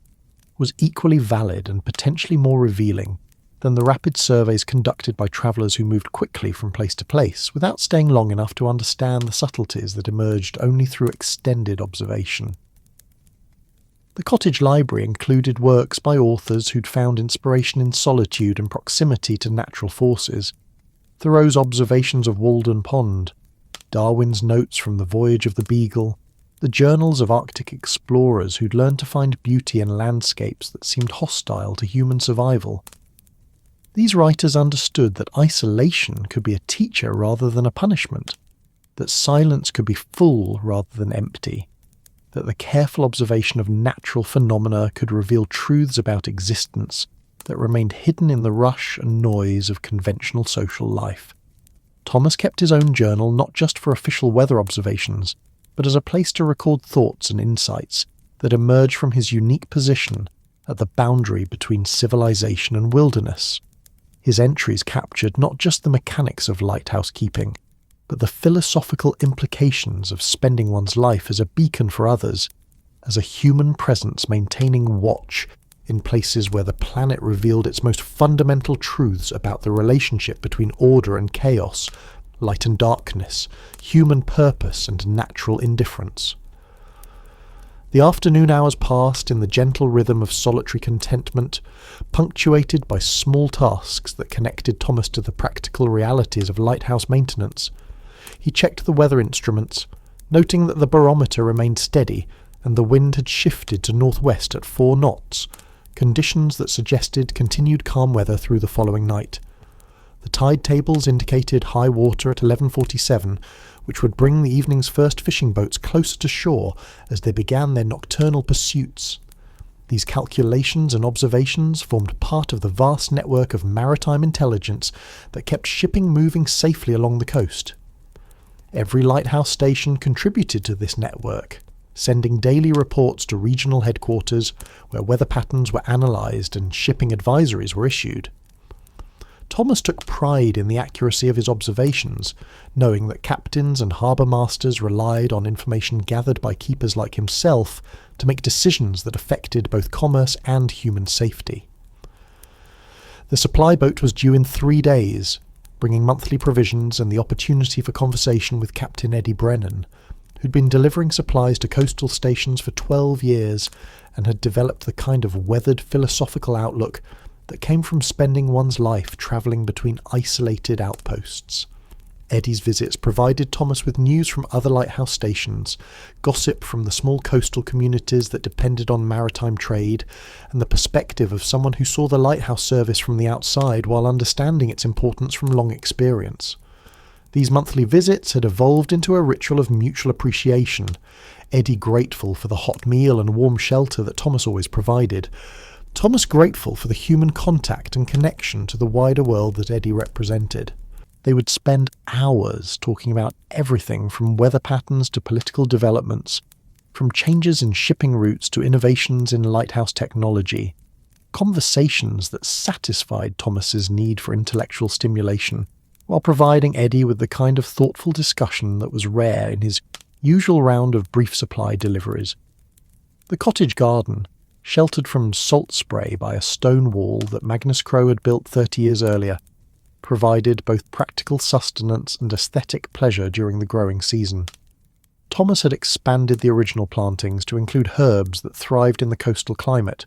was equally valid and potentially more revealing than the rapid surveys conducted by travellers who moved quickly from place to place without staying long enough to understand the subtleties that emerged only through extended observation. The cottage library included works by authors who'd found inspiration in solitude and proximity to natural forces, Thoreau's observations of Walden Pond, Darwin's notes from the voyage of the Beagle, the journals of Arctic explorers who'd learned to find beauty in landscapes that seemed hostile to human survival. These writers understood that isolation could be a teacher rather than a punishment, that silence could be full rather than empty, that the careful observation of natural phenomena could reveal truths about existence that remained hidden in the rush and noise of conventional social life. Thomas kept his own journal not just for official weather observations, but as a place to record thoughts and insights that emerge from his unique position at the boundary between civilization and wilderness. His entries captured not just the mechanics of lighthouse keeping, but the philosophical implications of spending one's life as a beacon for others, as a human presence maintaining watch in places where the planet revealed its most fundamental truths about the relationship between order and chaos, light and darkness, human purpose and natural indifference. The afternoon hours passed in the gentle rhythm of solitary contentment, punctuated by small tasks that connected Thomas to the practical realities of lighthouse maintenance. He checked the weather instruments, noting that the barometer remained steady and the wind had shifted to northwest at 4 knots, conditions that suggested continued calm weather through the following night. The tide tables indicated high water at 11:47, which would bring the evening's first fishing boats closer to shore as they began their nocturnal pursuits. These calculations and observations formed part of the vast network of maritime intelligence that kept shipping moving safely along the coast. Every lighthouse station contributed to this network, sending daily reports to regional headquarters where weather patterns were analysed and shipping advisories were issued. Thomas took pride in the accuracy of his observations, knowing that captains and harbour masters relied on information gathered by keepers like himself to make decisions that affected both commerce and human safety. The supply boat was due in 3 days, bringing monthly provisions and the opportunity for conversation with Captain Eddie Brennan, who'd been delivering supplies to coastal stations for 12 years and had developed the kind of weathered philosophical outlook that came from spending one's life travelling between isolated outposts. Eddie's visits provided Thomas with news from other lighthouse stations, gossip from the small coastal communities that depended on maritime trade, and the perspective of someone who saw the lighthouse service from the outside while understanding its importance from long experience. These monthly visits had evolved into a ritual of mutual appreciation, Eddie grateful for the hot meal and warm shelter that Thomas always provided, Thomas grateful for the human contact and connection to the wider world that Eddie represented. They would spend hours talking about everything from weather patterns to political developments, from changes in shipping routes to innovations in lighthouse technology, conversations that satisfied Thomas's need for intellectual stimulation, while providing Eddie with the kind of thoughtful discussion that was rare in his usual round of brief supply deliveries. The cottage garden, sheltered from salt spray by a stone wall that Magnus Crowe had built 30 years earlier, provided both practical sustenance and aesthetic pleasure during the growing season. Thomas had expanded the original plantings to include herbs that thrived in the coastal climate,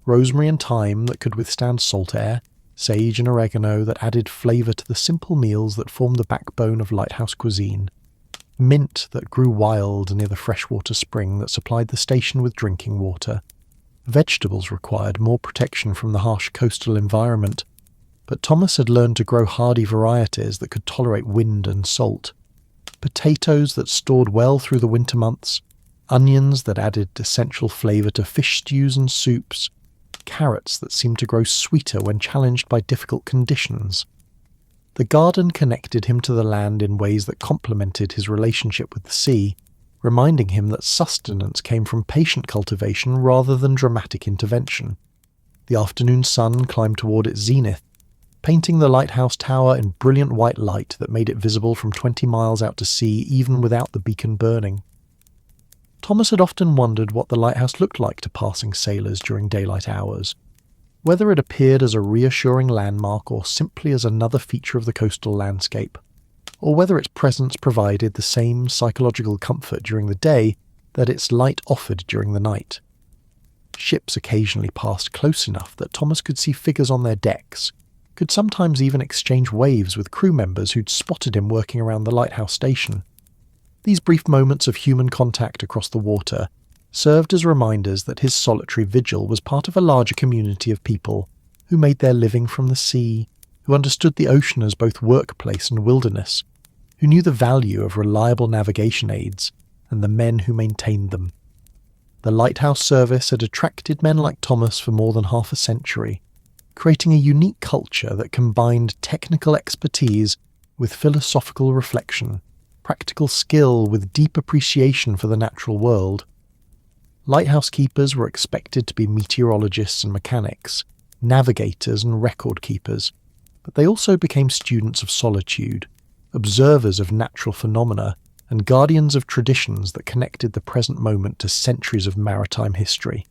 rosemary and thyme that could withstand salt air, sage and oregano that added flavour to the simple meals that formed the backbone of lighthouse cuisine, mint that grew wild near the freshwater spring that supplied the station with drinking water. Vegetables required more protection from the harsh coastal environment, but Thomas had learned to grow hardy varieties that could tolerate wind and salt. Potatoes that stored well through the winter months, onions that added essential flavour to fish stews and soups, carrots that seemed to grow sweeter when challenged by difficult conditions. The garden connected him to the land in ways that complemented his relationship with the sea, reminding him that sustenance came from patient cultivation rather than dramatic intervention. The afternoon sun climbed toward its zenith, painting the lighthouse tower in brilliant white light that made it visible from 20 miles out to sea even without the beacon burning. Thomas had often wondered what the lighthouse looked like to passing sailors during daylight hours, whether it appeared as a reassuring landmark or simply as another feature of the coastal landscape, or whether its presence provided the same psychological comfort during the day that its light offered during the night. Ships occasionally passed close enough that Thomas could see figures on their decks, could sometimes even exchange waves with crew members who'd spotted him working around the lighthouse station. These brief moments of human contact across the water served as reminders that his solitary vigil was part of a larger community of people who made their living from the sea, who understood the ocean as both workplace and wilderness, who knew the value of reliable navigation aids and the men who maintained them. The lighthouse service had attracted men like Thomas for more than half a century, creating a unique culture that combined technical expertise with philosophical reflection, practical skill with deep appreciation for the natural world. Lighthouse keepers were expected to be meteorologists and mechanics, navigators and record keepers, but they also became students of solitude, observers of natural phenomena, and guardians of traditions that connected the present moment to centuries of maritime history.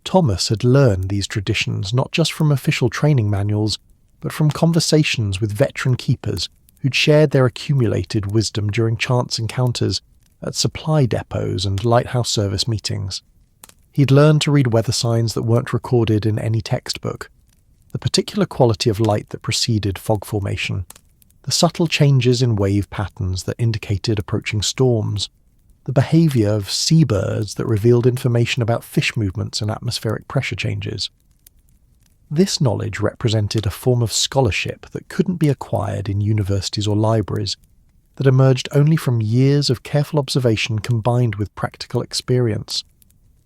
Thomas had learned these traditions not just from official training manuals, but from conversations with veteran keepers who'd shared their accumulated wisdom during chance encounters at supply depots and lighthouse service meetings. He'd learned to read weather signs that weren't recorded in any textbook, the particular quality of light that preceded fog formation, the subtle changes in wave patterns that indicated approaching storms, the behaviour of seabirds that revealed information about fish movements and atmospheric pressure changes. This knowledge represented a form of scholarship that couldn't be acquired in universities or libraries, that emerged only from years of careful observation combined with practical experience.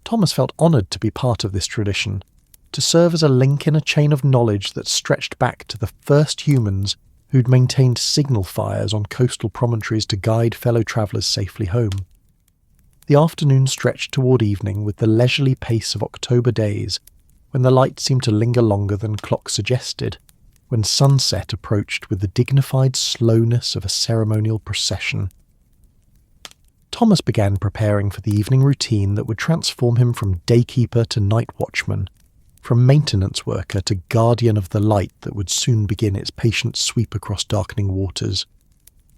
Thomas felt honoured to be part of this tradition, to serve as a link in a chain of knowledge that stretched back to the first humans who'd maintained signal fires on coastal promontories to guide fellow travellers safely home. The afternoon stretched toward evening with the leisurely pace of October days, when the light seemed to linger longer than clocks suggested, when sunset approached with the dignified slowness of a ceremonial procession. Thomas began preparing for the evening routine that would transform him from daykeeper to night watchman, from maintenance worker to guardian of the light that would soon begin its patient sweep across darkening waters.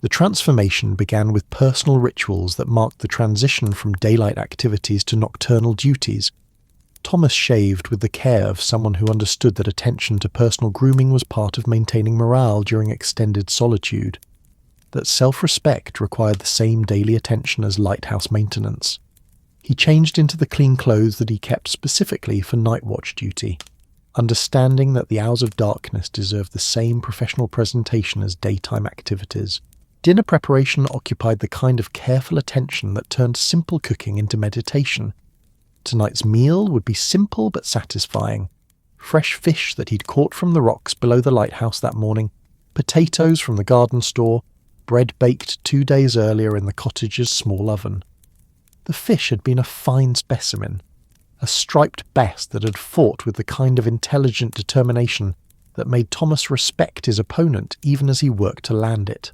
The transformation began with personal rituals that marked the transition from daylight activities to nocturnal duties. Thomas shaved with the care of someone who understood that attention to personal grooming was part of maintaining morale during extended solitude, that self-respect required the same daily attention as lighthouse maintenance. He changed into the clean clothes that he kept specifically for night watch duty, understanding that the hours of darkness deserved the same professional presentation as daytime activities. Dinner preparation occupied the kind of careful attention that turned simple cooking into meditation. Tonight's meal would be simple but satisfying. Fresh fish that he'd caught from the rocks below the lighthouse that morning, potatoes from the garden store, bread baked 2 days earlier in the cottage's small oven. The fish had been a fine specimen, a striped bass that had fought with the kind of intelligent determination that made Thomas respect his opponent even as he worked to land it.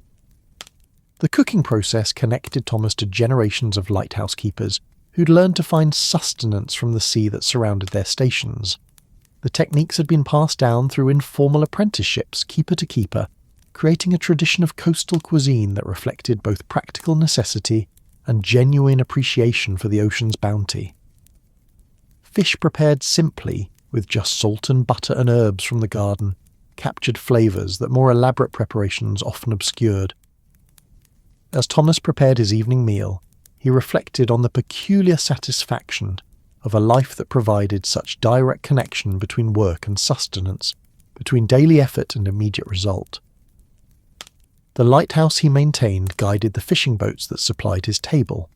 The cooking process connected Thomas to generations of lighthouse keepers who'd learned to find sustenance from the sea that surrounded their stations. The techniques had been passed down through informal apprenticeships, keeper to keeper, creating a tradition of coastal cuisine that reflected both practical necessity and genuine appreciation for the ocean's bounty. Fish prepared simply, with just salt and butter and herbs from the garden, captured flavours that more elaborate preparations often obscured. As Thomas prepared his evening meal, he reflected on the peculiar satisfaction of a life that provided such direct connection between work and sustenance, between daily effort and immediate result. The lighthouse he maintained guided the fishing boats that supplied his table.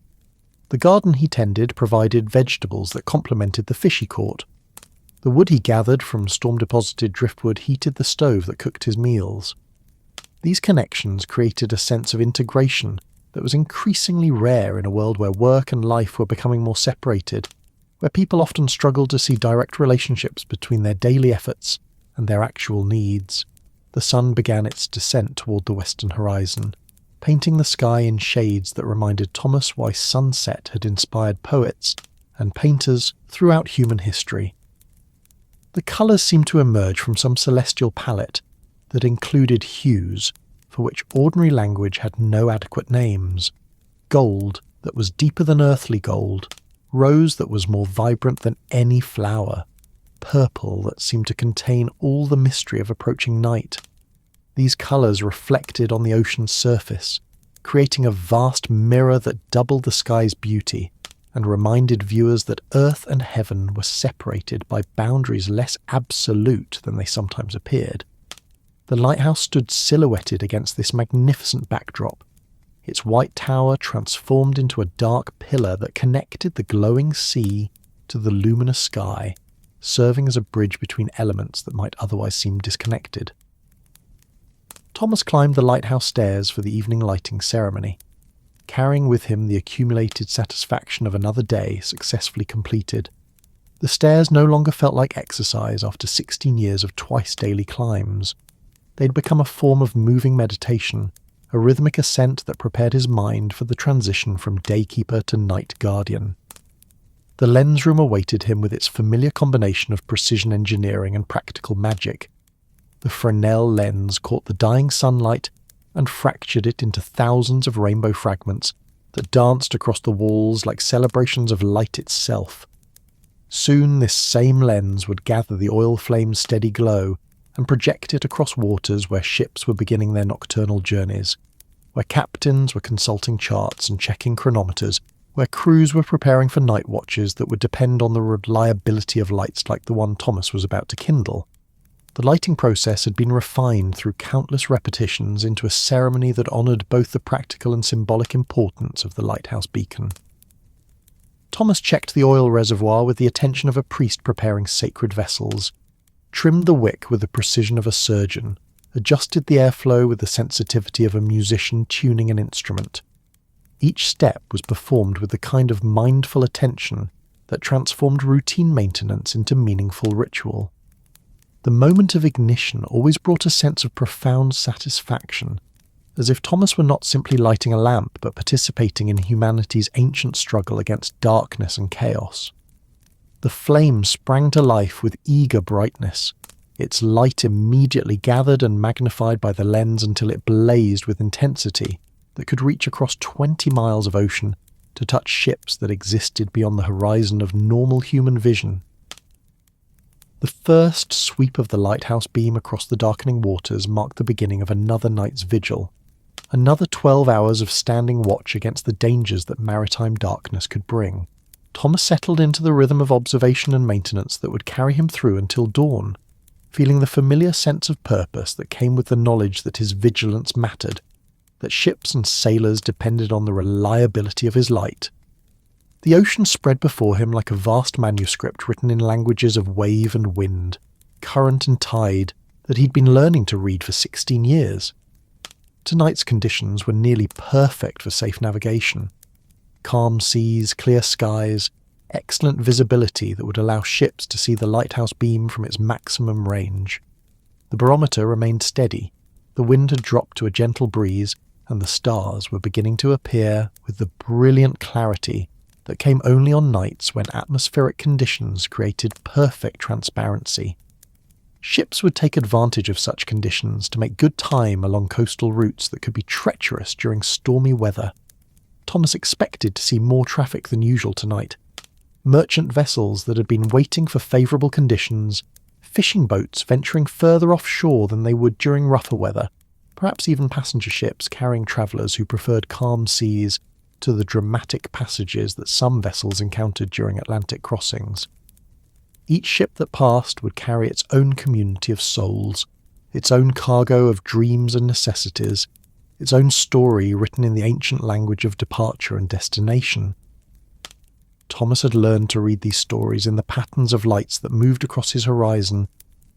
The garden he tended provided vegetables that complemented the fish he caught. The wood he gathered from storm-deposited driftwood heated the stove that cooked his meals. These connections created a sense of integration that was increasingly rare in a world where work and life were becoming more separated, where people often struggled to see direct relationships between their daily efforts and their actual needs. The sun began its descent toward the western horizon, painting the sky in shades that reminded Thomas why sunset had inspired poets and painters throughout human history. The colours seemed to emerge from some celestial palette that included hues for which ordinary language had no adequate names. Gold that was deeper than earthly gold, rose that was more vibrant than any flower, purple that seemed to contain all the mystery of approaching night. These colours reflected on the ocean's surface, creating a vast mirror that doubled the sky's beauty and reminded viewers that earth and heaven were separated by boundaries less absolute than they sometimes appeared. The lighthouse stood silhouetted against this magnificent backdrop, its white tower transformed into a dark pillar that connected the glowing sea to the luminous sky, serving as a bridge between elements that might otherwise seem disconnected. Thomas climbed the lighthouse stairs for the evening lighting ceremony, carrying with him the accumulated satisfaction of another day successfully completed. The stairs no longer felt like exercise after 16 years of twice-daily climbs. They'd become a form of moving meditation, a rhythmic ascent that prepared his mind for the transition from daykeeper to night guardian. The lens room awaited him with its familiar combination of precision engineering and practical magic. The Fresnel lens caught the dying sunlight and fractured it into thousands of rainbow fragments that danced across the walls like celebrations of light itself. Soon this same lens would gather the oil flame's steady glow and project it across waters where ships were beginning their nocturnal journeys, where captains were consulting charts and checking chronometers, where crews were preparing for night watches that would depend on the reliability of lights like the one Thomas was about to kindle. The lighting process had been refined through countless repetitions into a ceremony that honoured both the practical and symbolic importance of the lighthouse beacon. Thomas checked the oil reservoir with the attention of a priest preparing sacred vessels, trimmed the wick with the precision of a surgeon, adjusted the airflow with the sensitivity of a musician tuning an instrument. Each step was performed with the kind of mindful attention that transformed routine maintenance into meaningful ritual. The moment of ignition always brought a sense of profound satisfaction, as if Thomas were not simply lighting a lamp but participating in humanity's ancient struggle against darkness and chaos. The flame sprang to life with eager brightness, its light immediately gathered and magnified by the lens until it blazed with intensity that could reach across 20 miles of ocean to touch ships that existed beyond the horizon of normal human vision. The first sweep of the lighthouse beam across the darkening waters marked the beginning of another night's vigil, another 12 hours of standing watch against the dangers that maritime darkness could bring. Thomas settled into the rhythm of observation and maintenance that would carry him through until dawn, feeling the familiar sense of purpose that came with the knowledge that his vigilance mattered, that ships and sailors depended on the reliability of his light. The ocean spread before him like a vast manuscript written in languages of wave and wind, current and tide, that he'd been learning to read for 16 years. Tonight's conditions were nearly perfect for safe navigation. Calm seas, clear skies, excellent visibility that would allow ships to see the lighthouse beam from its maximum range. The barometer remained steady, the wind had dropped to a gentle breeze, and the stars were beginning to appear with the brilliant clarity that came only on nights when atmospheric conditions created perfect transparency. Ships would take advantage of such conditions to make good time along coastal routes that could be treacherous during stormy weather. Thomas expected to see more traffic than usual tonight. merchant vessels that had been waiting for favourable conditions, fishing boats venturing further offshore than they would during rougher weather, perhaps even passenger ships carrying travellers who preferred calm seas to the dramatic passages that some vessels encountered during Atlantic crossings. Each ship that passed would carry its own community of souls, its own cargo of dreams and necessities, its own story written in the ancient language of departure and destination. Thomas had learned to read these stories in the patterns of lights that moved across his horizon,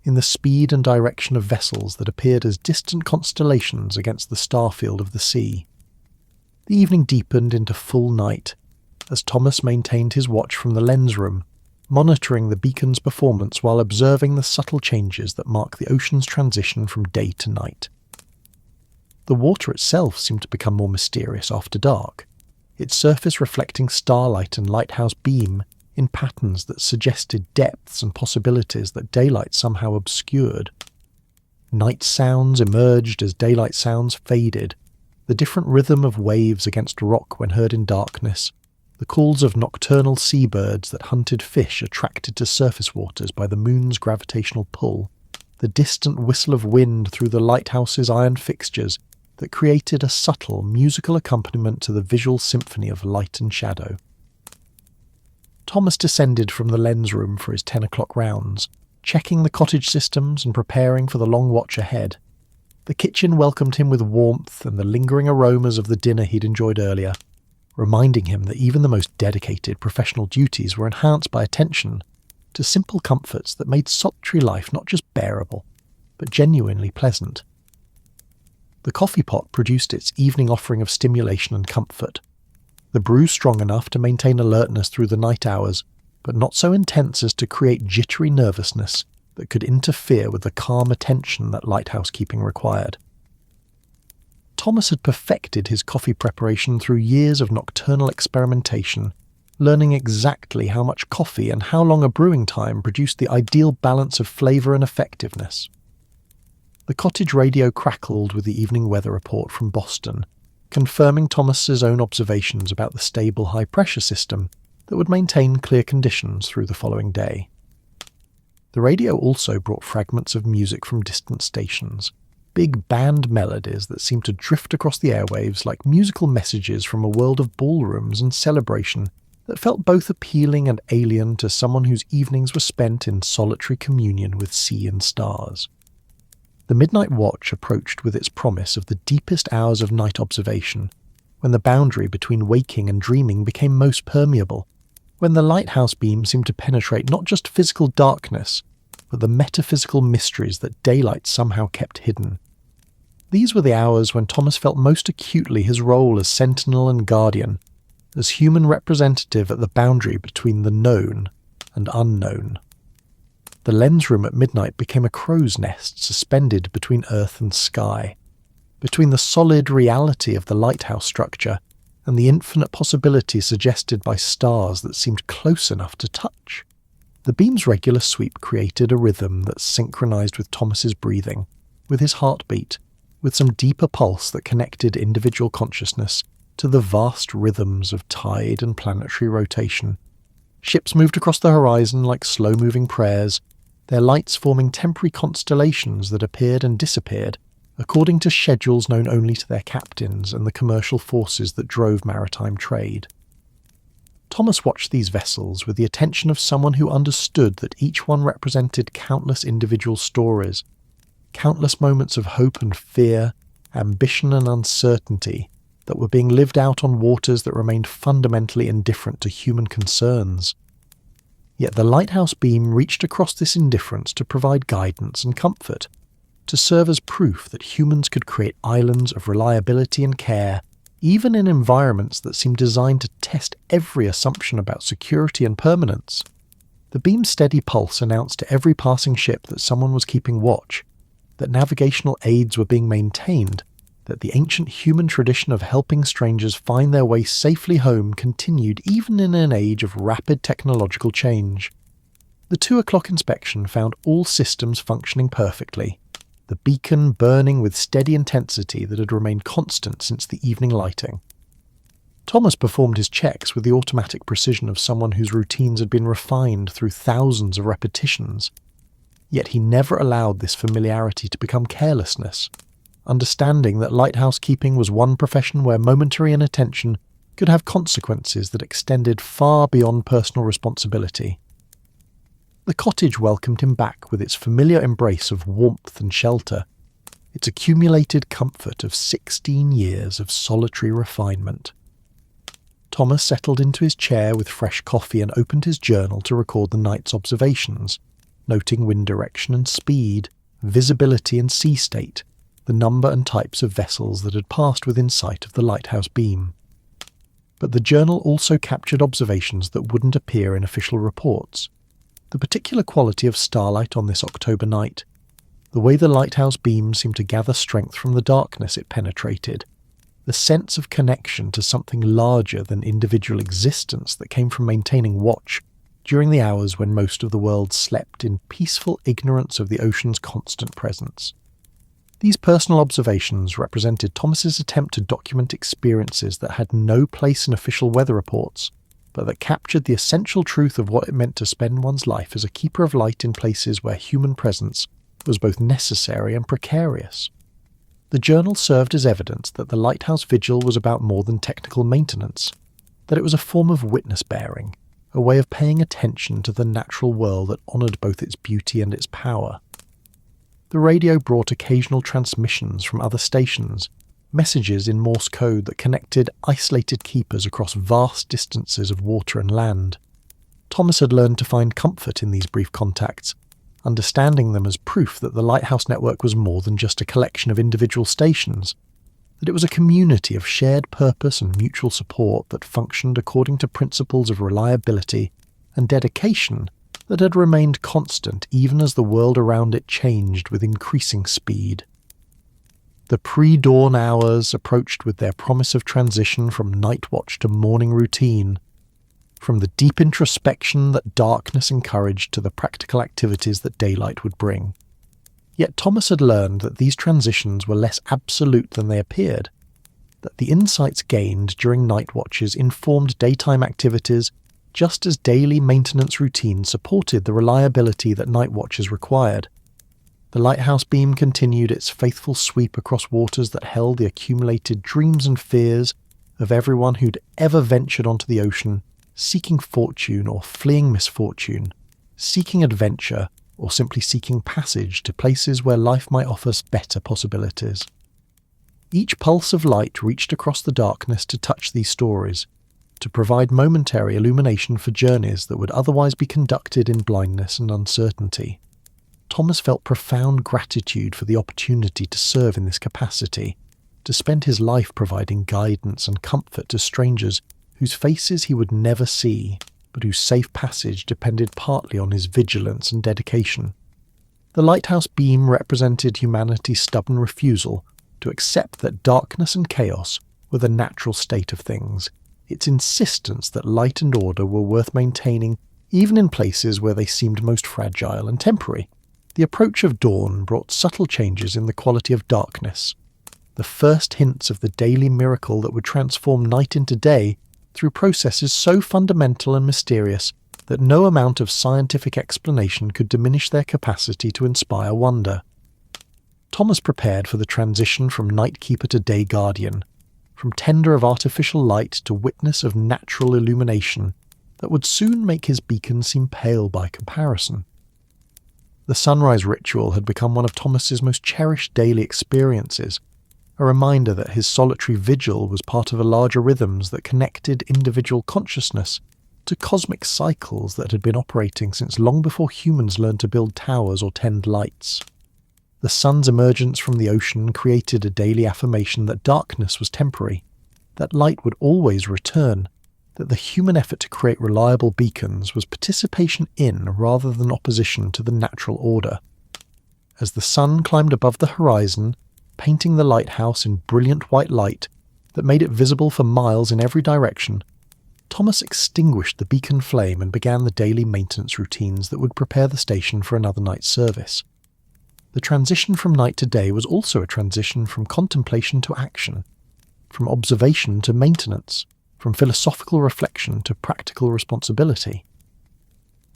in the speed and direction of vessels that appeared as distant constellations against the starfield of the sea. The evening deepened into full night, as Thomas maintained his watch from the lens room, monitoring the beacon's performance while observing the subtle changes that mark the ocean's transition from day to night. The water itself seemed to become more mysterious after dark, its surface reflecting starlight and lighthouse beam in patterns that suggested depths and possibilities that daylight somehow obscured. Night sounds emerged as daylight sounds faded, the different rhythm of waves against rock when heard in darkness, the calls of nocturnal seabirds that hunted fish attracted to surface waters by the moon's gravitational pull, the distant whistle of wind through the lighthouse's iron fixtures that created a subtle musical accompaniment to the visual symphony of light and shadow. Thomas descended from the lens room for his 10 o'clock rounds, checking the cottage systems and preparing for the long watch ahead. The kitchen welcomed him with warmth and the lingering aromas of the dinner he'd enjoyed earlier, reminding him that even the most dedicated professional duties were enhanced by attention to simple comforts that made solitary life not just bearable, but genuinely pleasant. The coffee pot produced its evening offering of stimulation and comfort, the brew strong enough to maintain alertness through the night hours, but not so intense as to create jittery nervousness that could interfere with the calm attention that lighthouse keeping required. Thomas had perfected his coffee preparation through years of nocturnal experimentation, learning exactly how much coffee and how long a brewing time produced the ideal balance of flavour and effectiveness. The cottage radio crackled with the evening weather report from Boston, confirming Thomas's own observations about the stable high-pressure system that would maintain clear conditions through the following day. The radio also brought fragments of music from distant stations, big band melodies that seemed to drift across the airwaves like musical messages from a world of ballrooms and celebration that felt both appealing and alien to someone whose evenings were spent in solitary communion with sea and stars. The midnight watch approached with its promise of the deepest hours of night observation, when the boundary between waking and dreaming became most permeable, when the lighthouse beam seemed to penetrate not just physical darkness, but the metaphysical mysteries that daylight somehow kept hidden. These were the hours when Thomas felt most acutely his role as sentinel and guardian, as human representative at the boundary between the known and unknown. The lens room at midnight became a crow's nest suspended between earth and sky, between the solid reality of the lighthouse structure and the infinite possibilities suggested by stars that seemed close enough to touch. The beam's regular sweep created a rhythm that synchronized with Thomas's breathing, with his heartbeat, with some deeper pulse that connected individual consciousness to the vast rhythms of tide and planetary rotation. Ships moved across the horizon like slow-moving prayers, their lights forming temporary constellations that appeared and disappeared, according to schedules known only to their captains and the commercial forces that drove maritime trade. Thomas watched these vessels with the attention of someone who understood that each one represented countless individual stories, countless moments of hope and fear, ambition and uncertainty that were being lived out on waters that remained fundamentally indifferent to human concerns. Yet the lighthouse beam reached across this indifference to provide guidance and comfort, to serve as proof that humans could create islands of reliability and care, even in environments that seemed designed to test every assumption about security and permanence. The beam's steady pulse announced to every passing ship that someone was keeping watch, that navigational aids were being maintained, that the ancient human tradition of helping strangers find their way safely home continued even in an age of rapid technological change. The 2 o'clock inspection found all systems functioning perfectly, the beacon burning with steady intensity that had remained constant since the evening lighting. Thomas performed his checks with the automatic precision of someone whose routines had been refined through thousands of repetitions. Yet he never allowed this familiarity to become carelessness, understanding that lighthouse keeping was one profession where momentary inattention could have consequences that extended far beyond personal responsibility. The cottage welcomed him back with its familiar embrace of warmth and shelter, its accumulated comfort of 16 years of solitary refinement. Thomas settled into his chair with fresh coffee and opened his journal to record the night's observations, noting wind direction and speed, visibility and sea state, the number and types of vessels that had passed within sight of the lighthouse beam. But the journal also captured observations that wouldn't appear in official reports. The particular quality of starlight on this October night, the way the lighthouse beam seemed to gather strength from the darkness it penetrated, the sense of connection to something larger than individual existence that came from maintaining watch during the hours when most of the world slept in peaceful ignorance of the ocean's constant presence. These personal observations represented Thomas's attempt to document experiences that had no place in official weather reports, but that captured the essential truth of what it meant to spend one's life as a keeper of light in places where human presence was both necessary and precarious. The journal served as evidence that the lighthouse vigil was about more than technical maintenance, that it was a form of witness-bearing, a way of paying attention to the natural world that honoured both its beauty and its power. The radio brought occasional transmissions from other stations, messages in Morse code that connected isolated keepers across vast distances of water and land. Thomas had learned to find comfort in these brief contacts, understanding them as proof that the lighthouse network was more than just a collection of individual stations, that it was a community of shared purpose and mutual support that functioned according to principles of reliability and dedication that had remained constant even as the world around it changed with increasing speed. The pre-dawn hours approached with their promise of transition from night watch to morning routine, from the deep introspection that darkness encouraged to the practical activities that daylight would bring. Yet Thomas had learned that these transitions were less absolute than they appeared, that the insights gained during night watches informed daytime activities just as daily maintenance routines supported the reliability that night watches required. The lighthouse beam continued its faithful sweep across waters that held the accumulated dreams and fears of everyone who'd ever ventured onto the ocean, seeking fortune or fleeing misfortune, seeking adventure or simply seeking passage to places where life might offer us better possibilities. Each pulse of light reached across the darkness to touch these stories, to provide momentary illumination for journeys that would otherwise be conducted in blindness and uncertainty. Thomas felt profound gratitude for the opportunity to serve in this capacity, to spend his life providing guidance and comfort to strangers whose faces he would never see, but whose safe passage depended partly on his vigilance and dedication. The lighthouse beam represented humanity's stubborn refusal to accept that darkness and chaos were the natural state of things, its insistence that light and order were worth maintaining even in places where they seemed most fragile and temporary. The approach of dawn brought subtle changes in the quality of darkness, the first hints of the daily miracle that would transform night into day through processes so fundamental and mysterious that no amount of scientific explanation could diminish their capacity to inspire wonder. Thomas prepared for the transition from night keeper to day guardian, from tender of artificial light to witness of natural illumination that would soon make his beacon seem pale by comparison. The sunrise ritual had become one of Thomas's most cherished daily experiences, a reminder that his solitary vigil was part of a larger rhythms that connected individual consciousness to cosmic cycles that had been operating since long before humans learned to build towers or tend lights. The sun's emergence from the ocean created a daily affirmation that darkness was temporary, that light would always return, that the human effort to create reliable beacons was participation in rather than opposition to the natural order. As the sun climbed above the horizon, painting the lighthouse in brilliant white light that made it visible for miles in every direction, Thomas extinguished the beacon flame and began the daily maintenance routines that would prepare the station for another night's service. The transition from night to day was also a transition from contemplation to action, from observation to maintenance, from philosophical reflection to practical responsibility.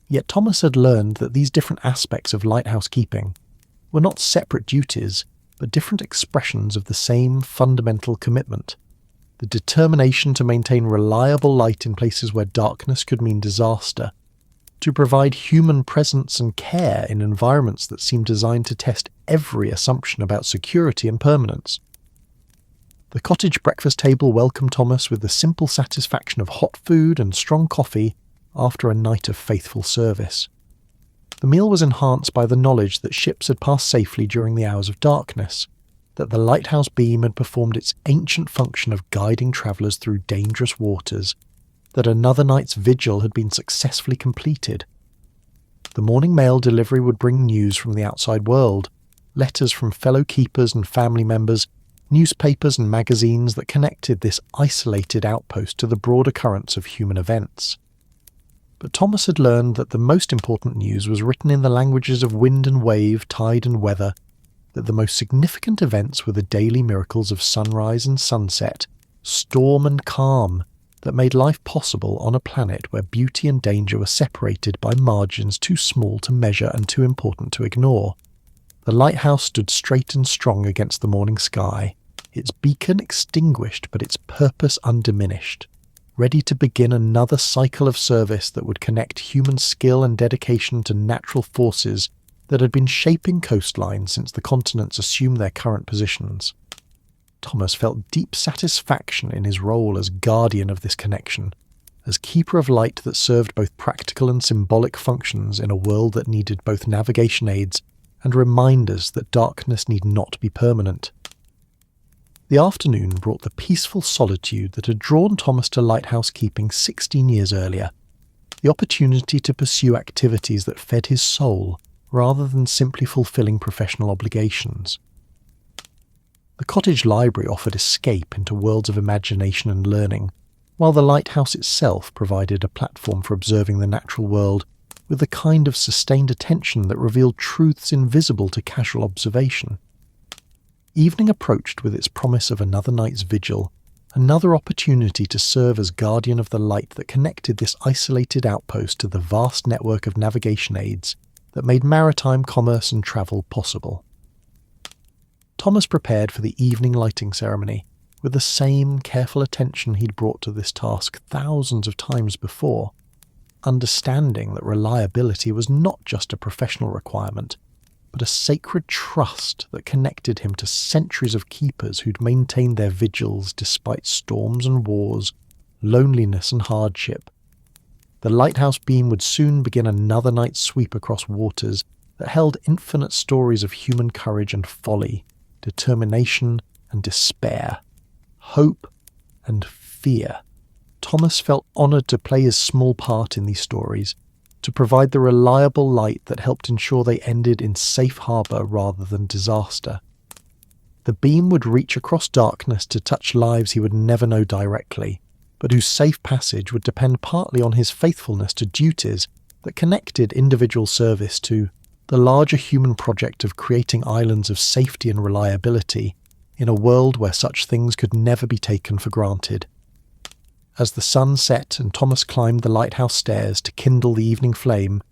Yet Thomas had learned that these different aspects of lighthouse keeping were not separate duties, but different expressions of the same fundamental commitment: the determination to maintain reliable light in places where darkness could mean disaster, to provide human presence and care in environments that seemed designed to test every assumption about security and permanence. The cottage breakfast table welcomed Thomas with the simple satisfaction of hot food and strong coffee after a night of faithful service. The meal was enhanced by the knowledge that ships had passed safely during the hours of darkness, that the lighthouse beam had performed its ancient function of guiding travellers through dangerous waters, that another night's vigil had been successfully completed. The morning mail delivery would bring news from the outside world, letters from fellow keepers and family members, newspapers and magazines that connected this isolated outpost to the broader currents of human events. But Thomas had learned that the most important news was written in the languages of wind and wave, tide and weather, that the most significant events were the daily miracles of sunrise and sunset, storm and calm, that made life possible on a planet where beauty and danger were separated by margins too small to measure and too important to ignore. The lighthouse stood straight and strong against the morning sky, its beacon extinguished but its purpose undiminished, ready to begin another cycle of service that would connect human skill and dedication to natural forces that had been shaping coastlines since the continents assumed their current positions. Thomas felt deep satisfaction in his role as guardian of this connection, as keeper of light that served both practical and symbolic functions in a world that needed both navigation aids and reminders that darkness need not be permanent. The afternoon brought the peaceful solitude that had drawn Thomas to lighthouse keeping 16 years earlier, the opportunity to pursue activities that fed his soul rather than simply fulfilling professional obligations. The cottage library offered escape into worlds of imagination and learning, while the lighthouse itself provided a platform for observing the natural world with the kind of sustained attention that revealed truths invisible to casual observation. Evening approached with its promise of another night's vigil, another opportunity to serve as guardian of the light that connected this isolated outpost to the vast network of navigation aids that made maritime commerce and travel possible. Thomas prepared for the evening lighting ceremony with the same careful attention he'd brought to this task thousands of times before, understanding that reliability was not just a professional requirement, but a sacred trust that connected him to centuries of keepers who'd maintained their vigils despite storms and wars, loneliness and hardship. The lighthouse beam would soon begin another night's sweep across waters that held infinite stories of human courage and folly, determination and despair, hope and fear. Thomas felt honoured to play his small part in these stories, to provide the reliable light that helped ensure they ended in safe harbour rather than disaster. The beam would reach across darkness to touch lives he would never know directly, but whose safe passage would depend partly on his faithfulness to duties that connected individual service to the larger human project of creating islands of safety and reliability in a world where such things could never be taken for granted. As the sun set and Thomas climbed the lighthouse stairs to kindle the evening flame,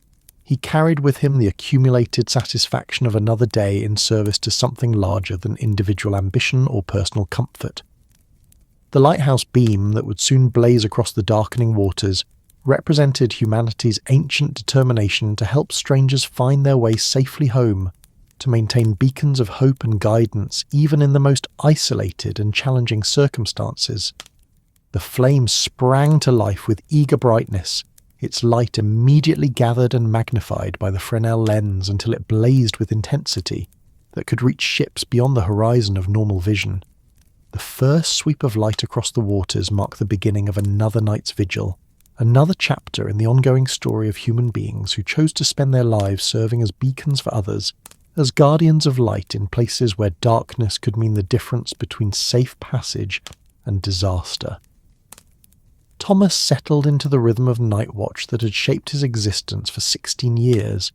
he carried with him the accumulated satisfaction of another day in service to something larger than individual ambition or personal comfort. The lighthouse beam that would soon blaze across the darkening waters represented humanity's ancient determination to help strangers find their way safely home, to maintain beacons of hope and guidance even in the most isolated and challenging circumstances. The flame sprang to life with eager brightness, its light immediately gathered and magnified by the Fresnel lens until it blazed with intensity that could reach ships beyond the horizon of normal vision. The first sweep of light across the waters marked the beginning of another night's vigil, another chapter in the ongoing story of human beings who chose to spend their lives serving as beacons for others, as guardians of light in places where darkness could mean the difference between safe passage and disaster. Thomas settled into the rhythm of night watch that had shaped his existence for 16 years,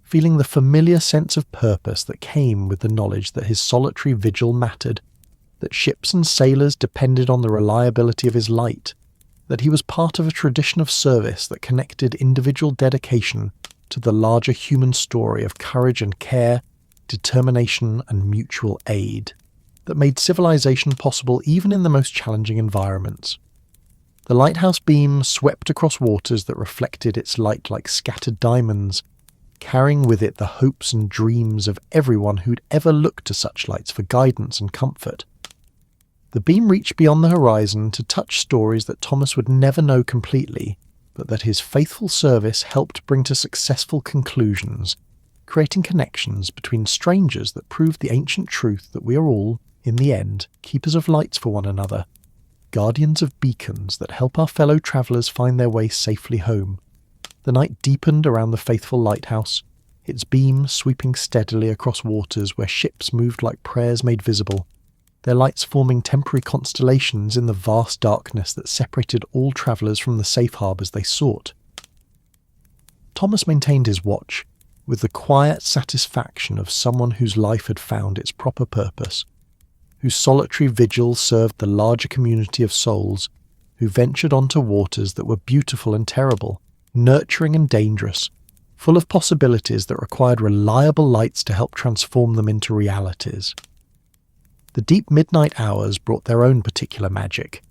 feeling the familiar sense of purpose that came with the knowledge that his solitary vigil mattered, that ships and sailors depended on the reliability of his light, that he was part of a tradition of service that connected individual dedication to the larger human story of courage and care, determination and mutual aid, that made civilization possible even in the most challenging environments. The lighthouse beam swept across waters that reflected its light like scattered diamonds, carrying with it the hopes and dreams of everyone who'd ever looked to such lights for guidance and comfort. The beam reached beyond the horizon to touch stories that Thomas would never know completely, but that his faithful service helped bring to successful conclusions, creating connections between strangers that proved the ancient truth that we are all, in the end, keepers of lights for one another, guardians of beacons that help our fellow travellers find their way safely home. The night deepened around the faithful lighthouse, its beam sweeping steadily across waters where ships moved like prayers made visible, their lights forming temporary constellations in the vast darkness that separated all travellers from the safe harbours they sought. Thomas maintained his watch, with the quiet satisfaction of someone whose life had found its proper purpose, whose solitary vigil served the larger community of souls, who ventured onto waters that were beautiful and terrible, nurturing and dangerous, full of possibilities that required reliable lights to help transform them into realities. The deep midnight hours brought their own particular magic,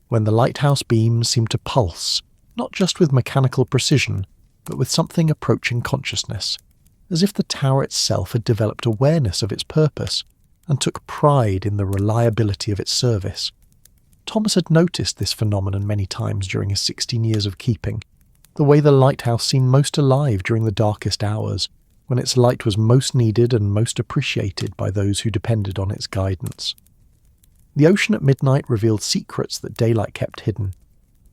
when the lighthouse beams seemed to pulse, not just with mechanical precision, but with something approaching consciousness, as if the tower itself had developed awareness of its purpose and took pride in the reliability of its service. Thomas had noticed this phenomenon many times during his 16 years of keeping, the way the lighthouse seemed most alive during the darkest hours, when its light was most needed and most appreciated by those who depended on its guidance. The ocean at midnight revealed secrets that daylight kept hidden.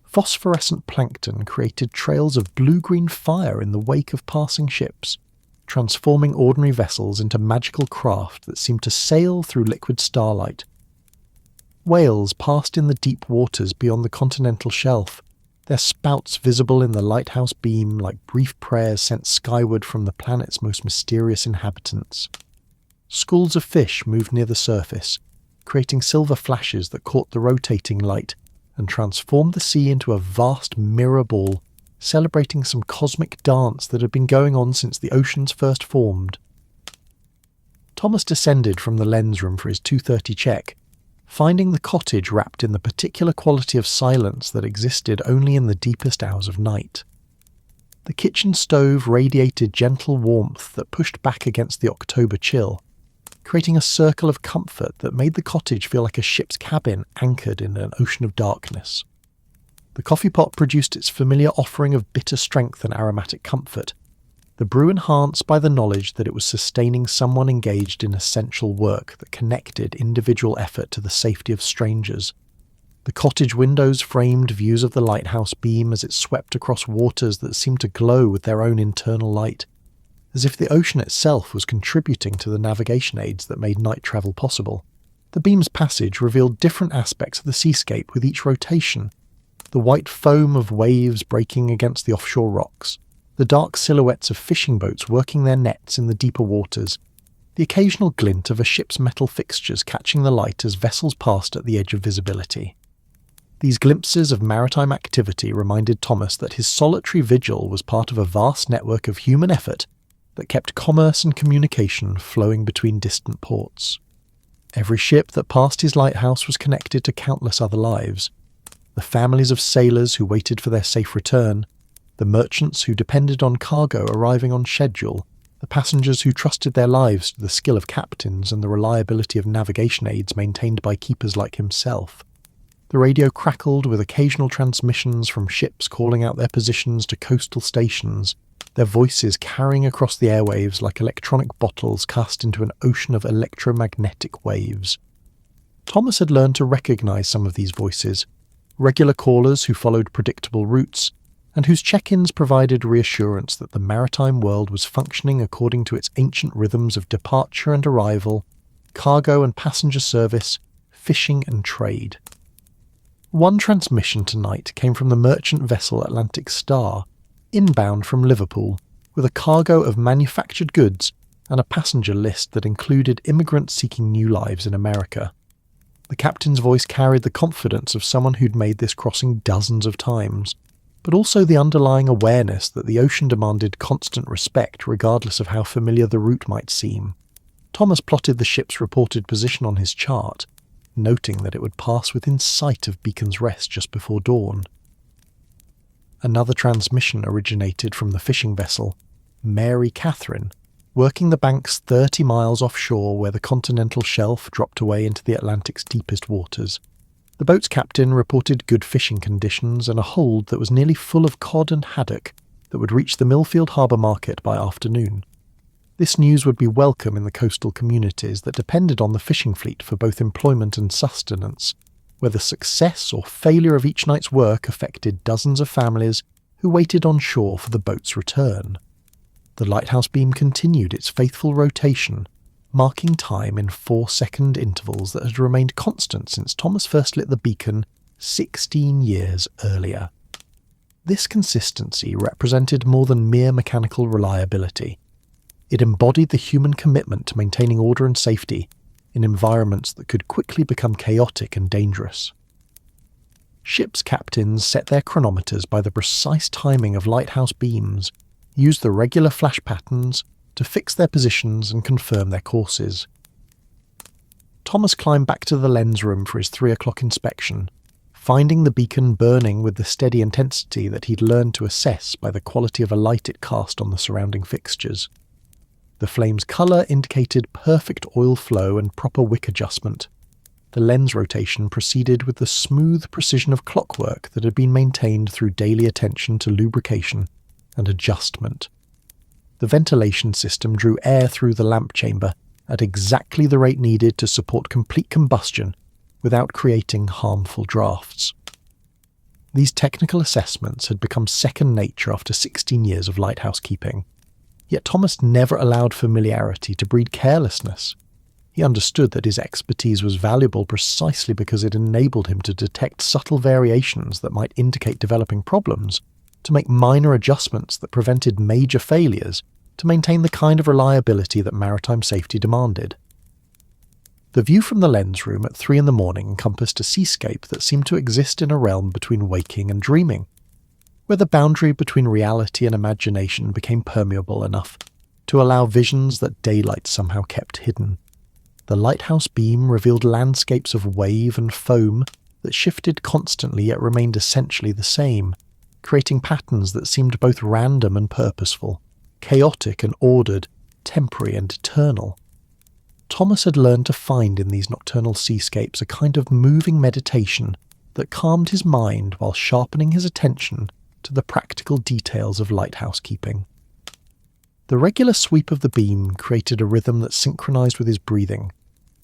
Phosphorescent plankton created trails of blue-green fire in the wake of passing ships, transforming ordinary vessels into magical craft that seemed to sail through liquid starlight. Whales passed in the deep waters beyond the continental shelf, their spouts visible in the lighthouse beam like brief prayers sent skyward from the planet's most mysterious inhabitants. Schools of fish moved near the surface, creating silver flashes that caught the rotating light and transformed the sea into a vast mirror ball, celebrating some cosmic dance that had been going on since the oceans first formed. Thomas descended from the lens room for his 2:30 check, finding the cottage wrapped in the particular quality of silence that existed only in the deepest hours of night. The kitchen stove radiated gentle warmth that pushed back against the October chill, creating a circle of comfort that made the cottage feel like a ship's cabin anchored in an ocean of darkness. The coffee pot produced its familiar offering of bitter strength and aromatic comfort, the brew enhanced by the knowledge that it was sustaining someone engaged in essential work that connected individual effort to the safety of strangers. The cottage windows framed views of the lighthouse beam as it swept across waters that seemed to glow with their own internal light, as if the ocean itself was contributing to the navigation aids that made night travel possible. The beam's passage revealed different aspects of the seascape with each rotation, the white foam of waves breaking against the offshore rocks, the dark silhouettes of fishing boats working their nets in the deeper waters, the occasional glint of a ship's metal fixtures catching the light as vessels passed at the edge of visibility. These glimpses of maritime activity reminded Thomas that his solitary vigil was part of a vast network of human effort that kept commerce and communication flowing between distant ports. Every ship that passed his lighthouse was connected to countless other lives. The families of sailors who waited for their safe return, the merchants who depended on cargo arriving on schedule, the passengers who trusted their lives to the skill of captains and the reliability of navigation aids maintained by keepers like himself. The radio crackled with occasional transmissions from ships calling out their positions to coastal stations, their voices carrying across the airwaves like electronic bottles cast into an ocean of electromagnetic waves. Thomas had learned to recognize some of these voices, regular callers who followed predictable routes, and whose check-ins provided reassurance that the maritime world was functioning according to its ancient rhythms of departure and arrival, cargo and passenger service, fishing and trade. One transmission tonight came from the merchant vessel Atlantic Star, inbound from Liverpool, with a cargo of manufactured goods and a passenger list that included immigrants seeking new lives in America. The captain's voice carried the confidence of someone who'd made this crossing dozens of times, but also the underlying awareness that the ocean demanded constant respect regardless of how familiar the route might seem. Thomas plotted the ship's reported position on his chart, noting that it would pass within sight of Beacon's Rest just before dawn. Another transmission originated from the fishing vessel, Mary Catherine, working the banks 30 miles offshore where the continental shelf dropped away into the Atlantic's deepest waters. The boat's captain reported good fishing conditions and a hold that was nearly full of cod and haddock that would reach the Millfield Harbour market by afternoon. This news would be welcome in the coastal communities that depended on the fishing fleet for both employment and sustenance, where the success or failure of each night's work affected dozens of families who waited on shore for the boat's return. The lighthouse beam continued its faithful rotation, marking time in 4-second intervals that had remained constant since Thomas first lit the beacon 16 years earlier. This consistency represented more than mere mechanical reliability. It embodied the human commitment to maintaining order and safety in environments that could quickly become chaotic and dangerous. Ships' captains set their chronometers by the precise timing of lighthouse beams, used the regular flash patterns to fix their positions and confirm their courses. Thomas climbed back to the lens room for his 3 o'clock inspection, finding the beacon burning with the steady intensity that he'd learned to assess by the quality of a light it cast on the surrounding fixtures. The flame's colour indicated perfect oil flow and proper wick adjustment. The lens rotation proceeded with the smooth precision of clockwork that had been maintained through daily attention to lubrication and adjustment. The ventilation system drew air through the lamp chamber at exactly the rate needed to support complete combustion without creating harmful drafts. These technical assessments had become second nature after 16 years of lighthouse keeping. Yet Thomas never allowed familiarity to breed carelessness. He understood that his expertise was valuable precisely because it enabled him to detect subtle variations that might indicate developing problems, to make minor adjustments that prevented major failures, to maintain the kind of reliability that maritime safety demanded. The view from the lens room at 3 a.m. encompassed a seascape that seemed to exist in a realm between waking and dreaming, where the boundary between reality and imagination became permeable enough to allow visions that daylight somehow kept hidden. The lighthouse beam revealed landscapes of wave and foam that shifted constantly yet remained essentially the same, creating patterns that seemed both random and purposeful, chaotic and ordered, temporary and eternal. Thomas had learned to find in these nocturnal seascapes a kind of moving meditation that calmed his mind while sharpening his attention to the practical details of lighthouse keeping. The regular sweep of the beam created a rhythm that synchronized with his breathing,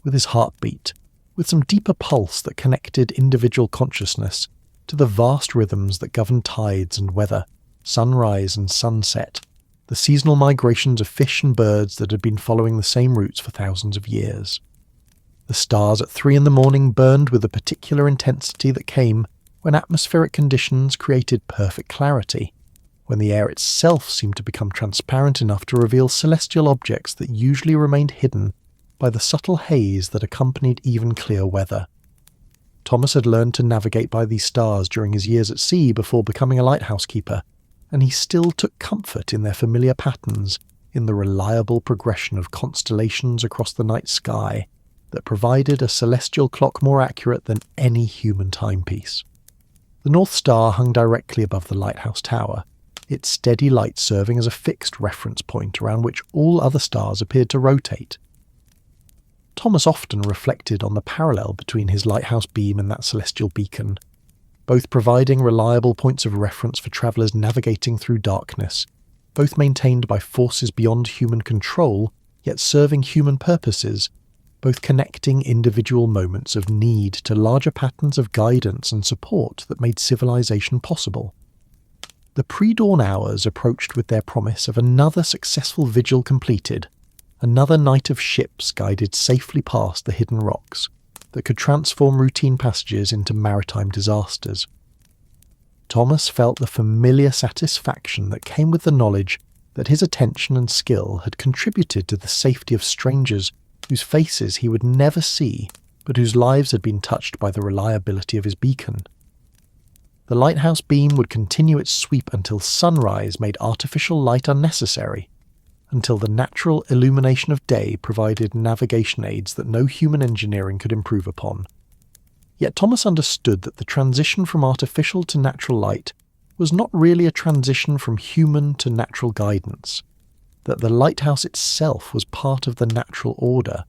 with his heartbeat, with some deeper pulse that connected individual consciousness to the vast rhythms that govern tides and weather, sunrise and sunset, the seasonal migrations of fish and birds that had been following the same routes for thousands of years. The stars at 3 a.m. burned with a particular intensity that came when atmospheric conditions created perfect clarity, when the air itself seemed to become transparent enough to reveal celestial objects that usually remained hidden by the subtle haze that accompanied even clear weather. Thomas had learned to navigate by these stars during his years at sea before becoming a lighthouse keeper, and he still took comfort in their familiar patterns, in the reliable progression of constellations across the night sky that provided a celestial clock more accurate than any human timepiece. The North Star hung directly above the lighthouse tower, its steady light serving as a fixed reference point around which all other stars appeared to rotate. Thomas often reflected on the parallel between his lighthouse beam and that celestial beacon, both providing reliable points of reference for travellers navigating through darkness, both maintained by forces beyond human control, yet serving human purposes, both connecting individual moments of need to larger patterns of guidance and support that made civilization possible. The pre-dawn hours approached with their promise of another successful vigil completed, another night of ships guided safely past the hidden rocks that could transform routine passages into maritime disasters. Thomas felt the familiar satisfaction that came with the knowledge that his attention and skill had contributed to the safety of strangers whose faces he would never see but whose lives had been touched by the reliability of his beacon. The lighthouse beam would continue its sweep until sunrise made artificial light unnecessary, until the natural illumination of day provided navigation aids that no human engineering could improve upon. Yet Thomas understood that the transition from artificial to natural light was not really a transition from human to natural guidance, that the lighthouse itself was part of the natural order,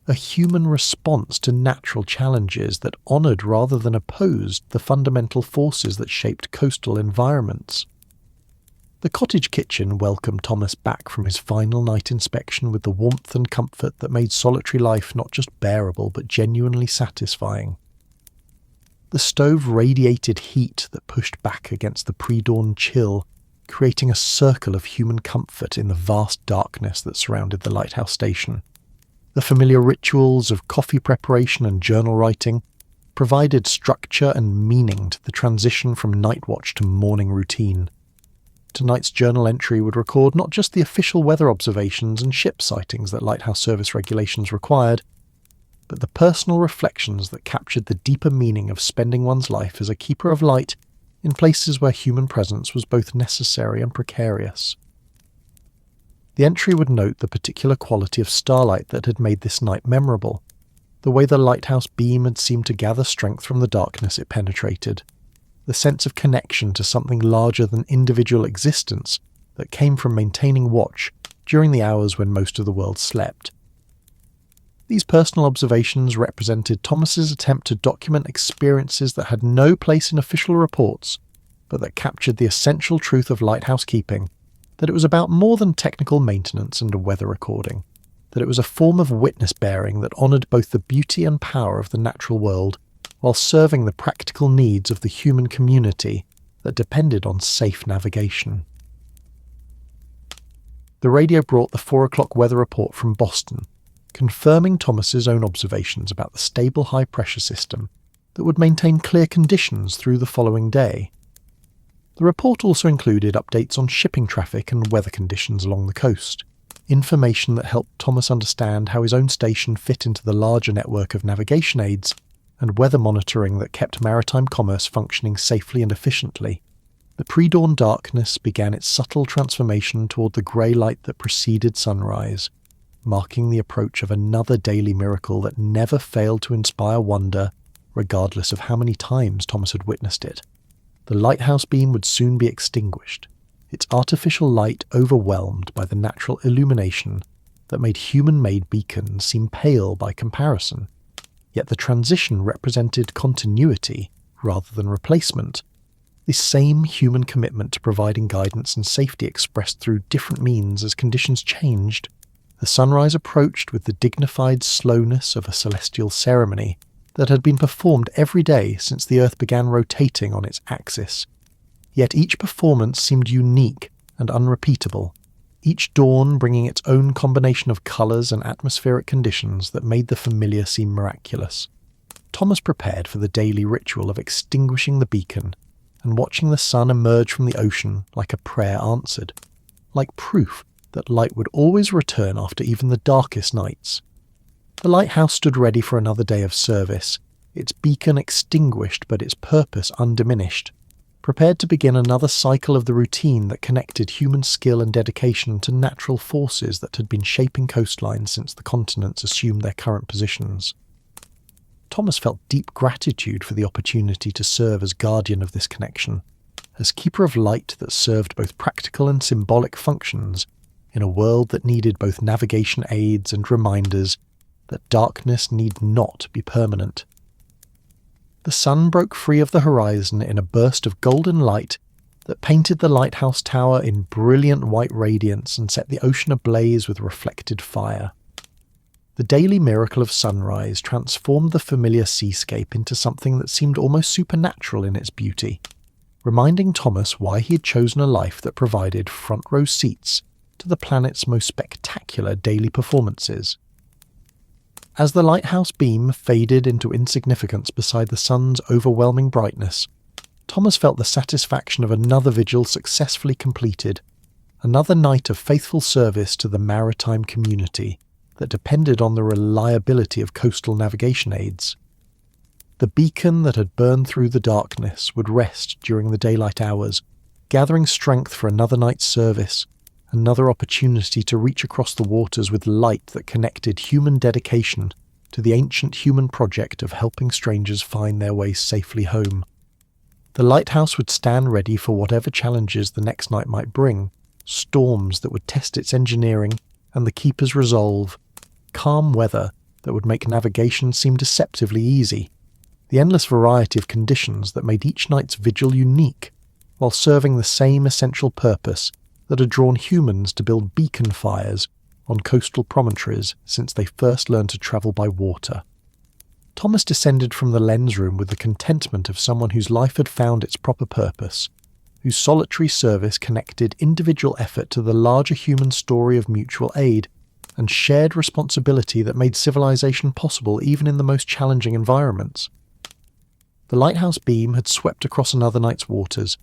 a human response to natural challenges that honoured rather than opposed the fundamental forces that shaped coastal environments. The cottage kitchen welcomed Thomas back from his final night inspection with the warmth and comfort that made solitary life not just bearable but genuinely satisfying. The stove radiated heat that pushed back against the pre-dawn chill, creating a circle of human comfort in the vast darkness that surrounded the lighthouse station. The familiar rituals of coffee preparation and journal writing provided structure and meaning to the transition from night watch to morning routine. Tonight's journal entry would record not just the official weather observations and ship sightings that lighthouse service regulations required, but the personal reflections that captured the deeper meaning of spending one's life as a keeper of light in places where human presence was both necessary and precarious. The entry would note the particular quality of starlight that had made this night memorable, the way the lighthouse beam had seemed to gather strength from the darkness it penetrated, the sense of connection to something larger than individual existence that came from maintaining watch during the hours when most of the world slept. These personal observations represented Thomas's attempt to document experiences that had no place in official reports, but that captured the essential truth of lighthouse keeping, that it was about more than technical maintenance and a weather recording, that it was a form of witness-bearing that honoured both the beauty and power of the natural world while serving the practical needs of the human community that depended on safe navigation. The radio brought the 4 o'clock weather report from Boston, confirming Thomas's own observations about the stable high-pressure system that would maintain clear conditions through the following day. The report also included updates on shipping traffic and weather conditions along the coast, information that helped Thomas understand how his own station fit into the larger network of navigation aids and weather monitoring that kept maritime commerce functioning safely and efficiently. The pre-dawn darkness began its subtle transformation toward the grey light that preceded sunrise, marking the approach of another daily miracle that never failed to inspire wonder, regardless of how many times Thomas had witnessed it. The lighthouse beam would soon be extinguished, its artificial light overwhelmed by the natural illumination that made human-made beacons seem pale by comparison. Yet the transition represented continuity rather than replacement, the same human commitment to providing guidance and safety expressed through different means as conditions changed. The sunrise approached with the dignified slowness of a celestial ceremony that had been performed every day since the Earth began rotating on its axis. Yet each performance seemed unique and unrepeatable, each dawn bringing its own combination of colours and atmospheric conditions that made the familiar seem miraculous. Thomas prepared for the daily ritual of extinguishing the beacon and watching the sun emerge from the ocean like a prayer answered, like proof that light would always return after even the darkest nights. The lighthouse stood ready for another day of service, its beacon extinguished but its purpose undiminished, prepared to begin another cycle of the routine that connected human skill and dedication to natural forces that had been shaping coastlines since the continents assumed their current positions. Thomas felt deep gratitude for the opportunity to serve as guardian of this connection, as keeper of light that served both practical and symbolic functions in a world that needed both navigation aids and reminders that darkness need not be permanent. The sun broke free of the horizon in a burst of golden light that painted the lighthouse tower in brilliant white radiance and set the ocean ablaze with reflected fire. The daily miracle of sunrise transformed the familiar seascape into something that seemed almost supernatural in its beauty, reminding Thomas why he had chosen a life that provided front-row seats to the planet's most spectacular daily performances. As the lighthouse beam faded into insignificance beside the sun's overwhelming brightness, Thomas felt the satisfaction of another vigil successfully completed, another night of faithful service to the maritime community, that depended on the reliability of coastal navigation aids. The beacon that had burned through the darkness would rest during the daylight hours, gathering strength for another night's service, another opportunity to reach across the waters with light that connected human dedication to the ancient human project of helping strangers find their way safely home. The lighthouse would stand ready for whatever challenges the next night might bring, storms that would test its engineering and the keeper's resolve, calm weather that would make navigation seem deceptively easy, the endless variety of conditions that made each night's vigil unique, while serving the same essential purpose that had drawn humans to build beacon fires on coastal promontories since they first learned to travel by water. Thomas descended from the lens room with the contentment of someone whose life had found its proper purpose, whose solitary service connected individual effort to the larger human story of mutual aid and shared responsibility that made civilization possible even in the most challenging environments. The lighthouse beam had swept across another night's waters,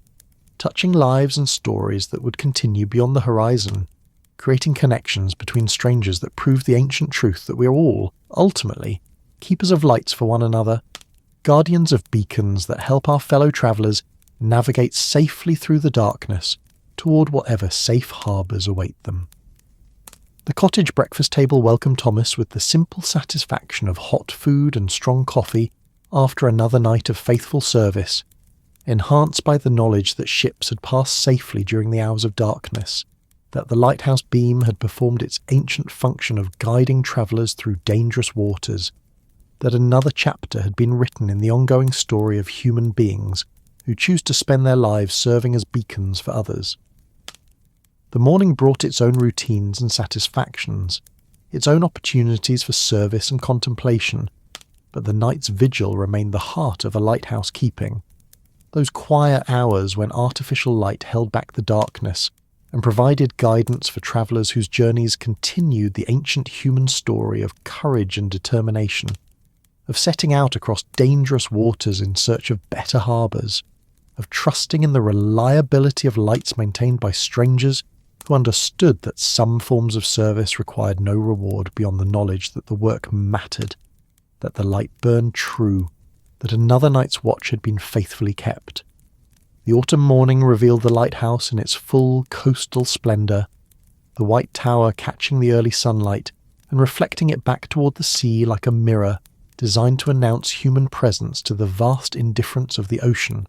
touching lives and stories that would continue beyond the horizon, creating connections between strangers that proved the ancient truth that we are all, ultimately, keepers of lights for one another, guardians of beacons that help our fellow travellers navigate safely through the darkness toward whatever safe harbours await them. The cottage breakfast table welcomed Thomas with the simple satisfaction of hot food and strong coffee after another night of faithful service, enhanced by the knowledge that ships had passed safely during the hours of darkness, that the lighthouse beam had performed its ancient function of guiding travellers through dangerous waters, that another chapter had been written in the ongoing story of human beings who choose to spend their lives serving as beacons for others. The morning brought its own routines and satisfactions, its own opportunities for service and contemplation, but the night's vigil remained the heart of a lighthouse keeping, those quiet hours when artificial light held back the darkness and provided guidance for travellers whose journeys continued the ancient human story of courage and determination, of setting out across dangerous waters in search of better harbours, of trusting in the reliability of lights maintained by strangers who understood that some forms of service required no reward beyond the knowledge that the work mattered, that the light burned true, that another night's watch had been faithfully kept. The autumn morning revealed the lighthouse in its full coastal splendour, the white tower catching the early sunlight and reflecting it back toward the sea like a mirror designed to announce human presence to the vast indifference of the ocean.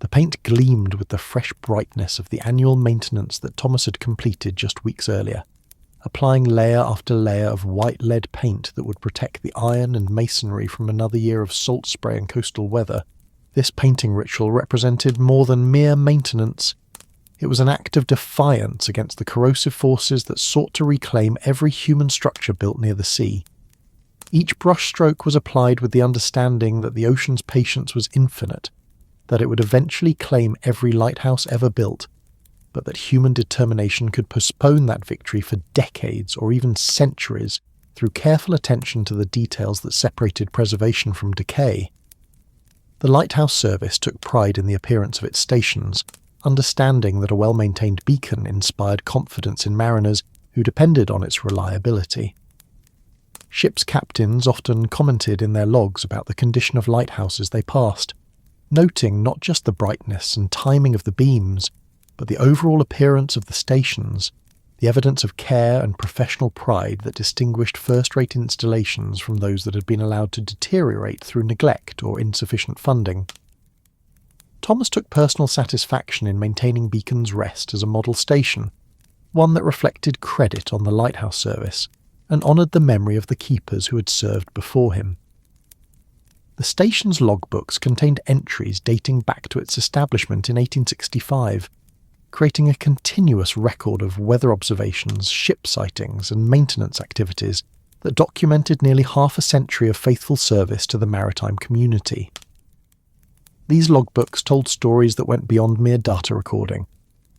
The paint gleamed with the fresh brightness of the annual maintenance that Thomas had completed just weeks earlier, applying layer after layer of white lead paint that would protect the iron and masonry from another year of salt spray and coastal weather. This painting ritual represented more than mere maintenance. It was an act of defiance against the corrosive forces that sought to reclaim every human structure built near the sea. Each brushstroke was applied with the understanding that the ocean's patience was infinite, that it would eventually claim every lighthouse ever built, but that human determination could postpone that victory for decades or even centuries through careful attention to the details that separated preservation from decay. The lighthouse service took pride in the appearance of its stations, understanding that a well-maintained beacon inspired confidence in mariners who depended on its reliability. Ships' captains often commented in their logs about the condition of lighthouses they passed, noting not just the brightness and timing of the beams, but the overall appearance of the stations, the evidence of care and professional pride that distinguished first-rate installations from those that had been allowed to deteriorate through neglect or insufficient funding. Thomas took personal satisfaction in maintaining Beacon's Rest as a model station, one that reflected credit on the lighthouse service and honoured the memory of the keepers who had served before him. The station's logbooks contained entries dating back to its establishment in 1865, creating a continuous record of weather observations, ship sightings, and maintenance activities that documented nearly half a century of faithful service to the maritime community. These logbooks told stories that went beyond mere data recording.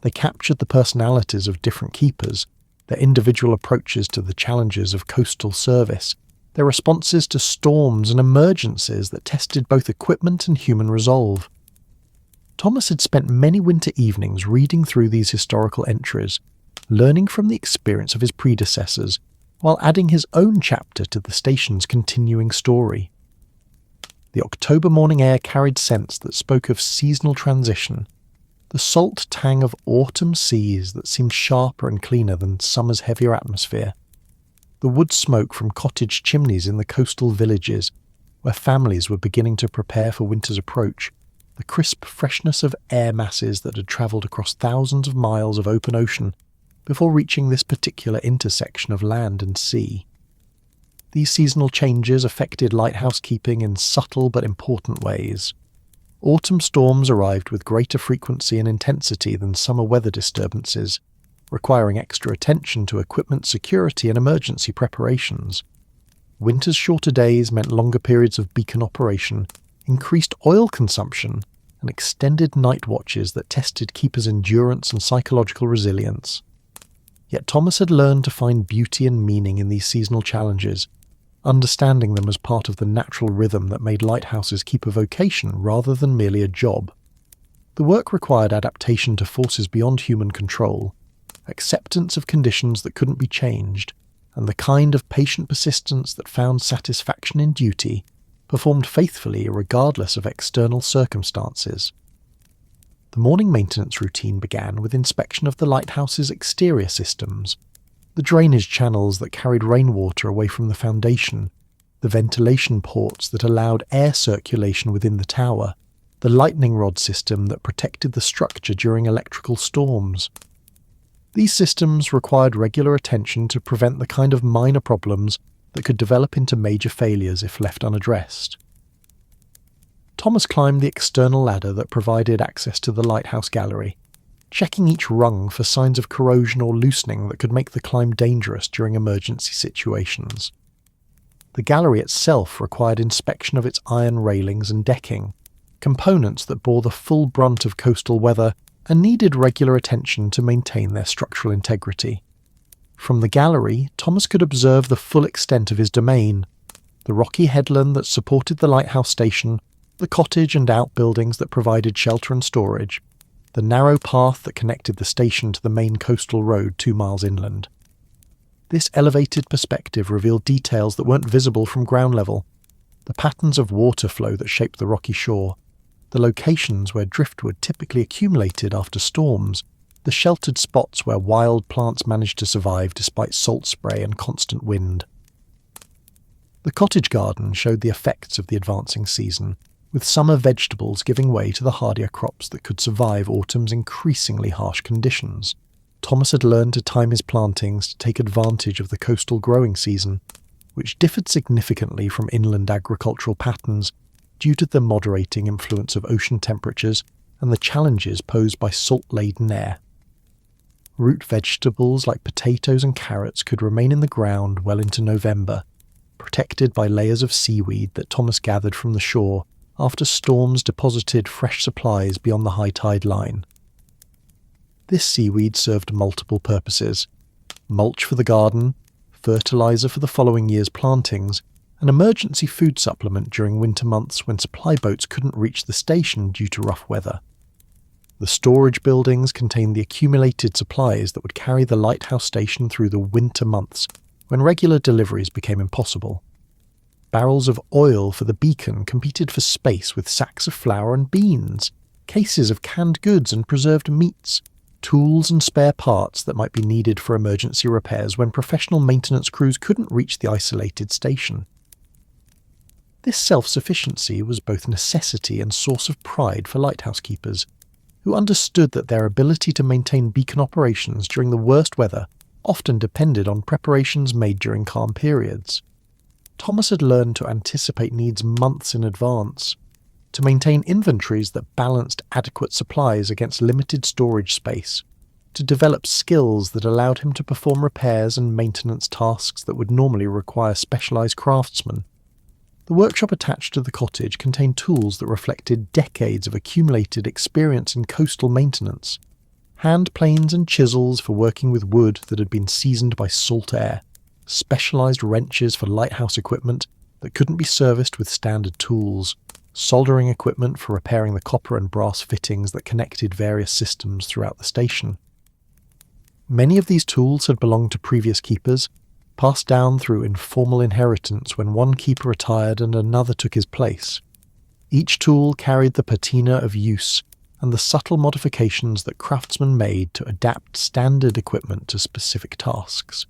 They captured the personalities of different keepers, their individual approaches to the challenges of coastal service, their responses to storms and emergencies that tested both equipment and human resolve. Thomas had spent many winter evenings reading through these historical entries, learning from the experience of his predecessors, while adding his own chapter to the station's continuing story. The October morning air carried scents that spoke of seasonal transition, the salt tang of autumn seas that seemed sharper and cleaner than summer's heavier atmosphere, the wood smoke from cottage chimneys in the coastal villages where families were beginning to prepare for winter's approach, the crisp freshness of air masses that had travelled across thousands of miles of open ocean before reaching this particular intersection of land and sea. These seasonal changes affected lighthouse keeping in subtle but important ways. Autumn storms arrived with greater frequency and intensity than summer weather disturbances, requiring extra attention to equipment security and emergency preparations. Winter's shorter days meant longer periods of beacon operation, increased oil consumption, and extended night watches that tested keepers' endurance and psychological resilience. Yet Thomas had learned to find beauty and meaning in these seasonal challenges, understanding them as part of the natural rhythm that made lighthouses keep a vocation rather than merely a job. The work required adaptation to forces beyond human control, acceptance of conditions that couldn't be changed, and the kind of patient persistence that found satisfaction in duty, performed faithfully regardless of external circumstances. The morning maintenance routine began with inspection of the lighthouse's exterior systems, the drainage channels that carried rainwater away from the foundation, the ventilation ports that allowed air circulation within the tower, the lightning rod system that protected the structure during electrical storms. These systems required regular attention to prevent the kind of minor problems that could develop into major failures if left unaddressed. Thomas climbed the external ladder that provided access to the lighthouse gallery, checking each rung for signs of corrosion or loosening that could make the climb dangerous during emergency situations. The gallery itself required inspection of its iron railings and decking, components that bore the full brunt of coastal weather and needed regular attention to maintain their structural integrity. From the gallery, Thomas could observe the full extent of his domain, the rocky headland that supported the lighthouse station, the cottage and outbuildings that provided shelter and storage, the narrow path that connected the station to the main coastal road 2 miles inland. This elevated perspective revealed details that weren't visible from ground level, the patterns of water flow that shaped the rocky shore, the locations where driftwood typically accumulated after storms, the sheltered spots where wild plants managed to survive despite salt spray and constant wind. The cottage garden showed the effects of the advancing season, with summer vegetables giving way to the hardier crops that could survive autumn's increasingly harsh conditions. Thomas had learned to time his plantings to take advantage of the coastal growing season, which differed significantly from inland agricultural patterns due to the moderating influence of ocean temperatures and the challenges posed by salt-laden air. Root vegetables like potatoes and carrots could remain in the ground well into November, protected by layers of seaweed that Thomas gathered from the shore after storms deposited fresh supplies beyond the high tide line. This seaweed served multiple purposes: mulch for the garden, fertilizer for the following year's plantings, an emergency food supplement during winter months when supply boats couldn't reach the station due to rough weather. The storage buildings contained the accumulated supplies that would carry the lighthouse station through the winter months when regular deliveries became impossible. Barrels of oil for the beacon competed for space with sacks of flour and beans, cases of canned goods and preserved meats, tools and spare parts that might be needed for emergency repairs when professional maintenance crews couldn't reach the isolated station. This self-sufficiency was both necessity and source of pride for lighthouse keepers, who understood that their ability to maintain beacon operations during the worst weather often depended on preparations made during calm periods. Thomas had learned to anticipate needs months in advance, to maintain inventories that balanced adequate supplies against limited storage space, to develop skills that allowed him to perform repairs and maintenance tasks that would normally require specialized craftsmen. The workshop attached to the cottage contained tools that reflected decades of accumulated experience in coastal maintenance, hand planes and chisels for working with wood that had been seasoned by salt air, specialized wrenches for lighthouse equipment that couldn't be serviced with standard tools, soldering equipment for repairing the copper and brass fittings that connected various systems throughout the station. Many of these tools had belonged to previous keepers, passed down through informal inheritance when one keeper retired and another took his place. Each tool carried the patina of use and the subtle modifications that craftsmen made to adapt standard equipment to specific tasks.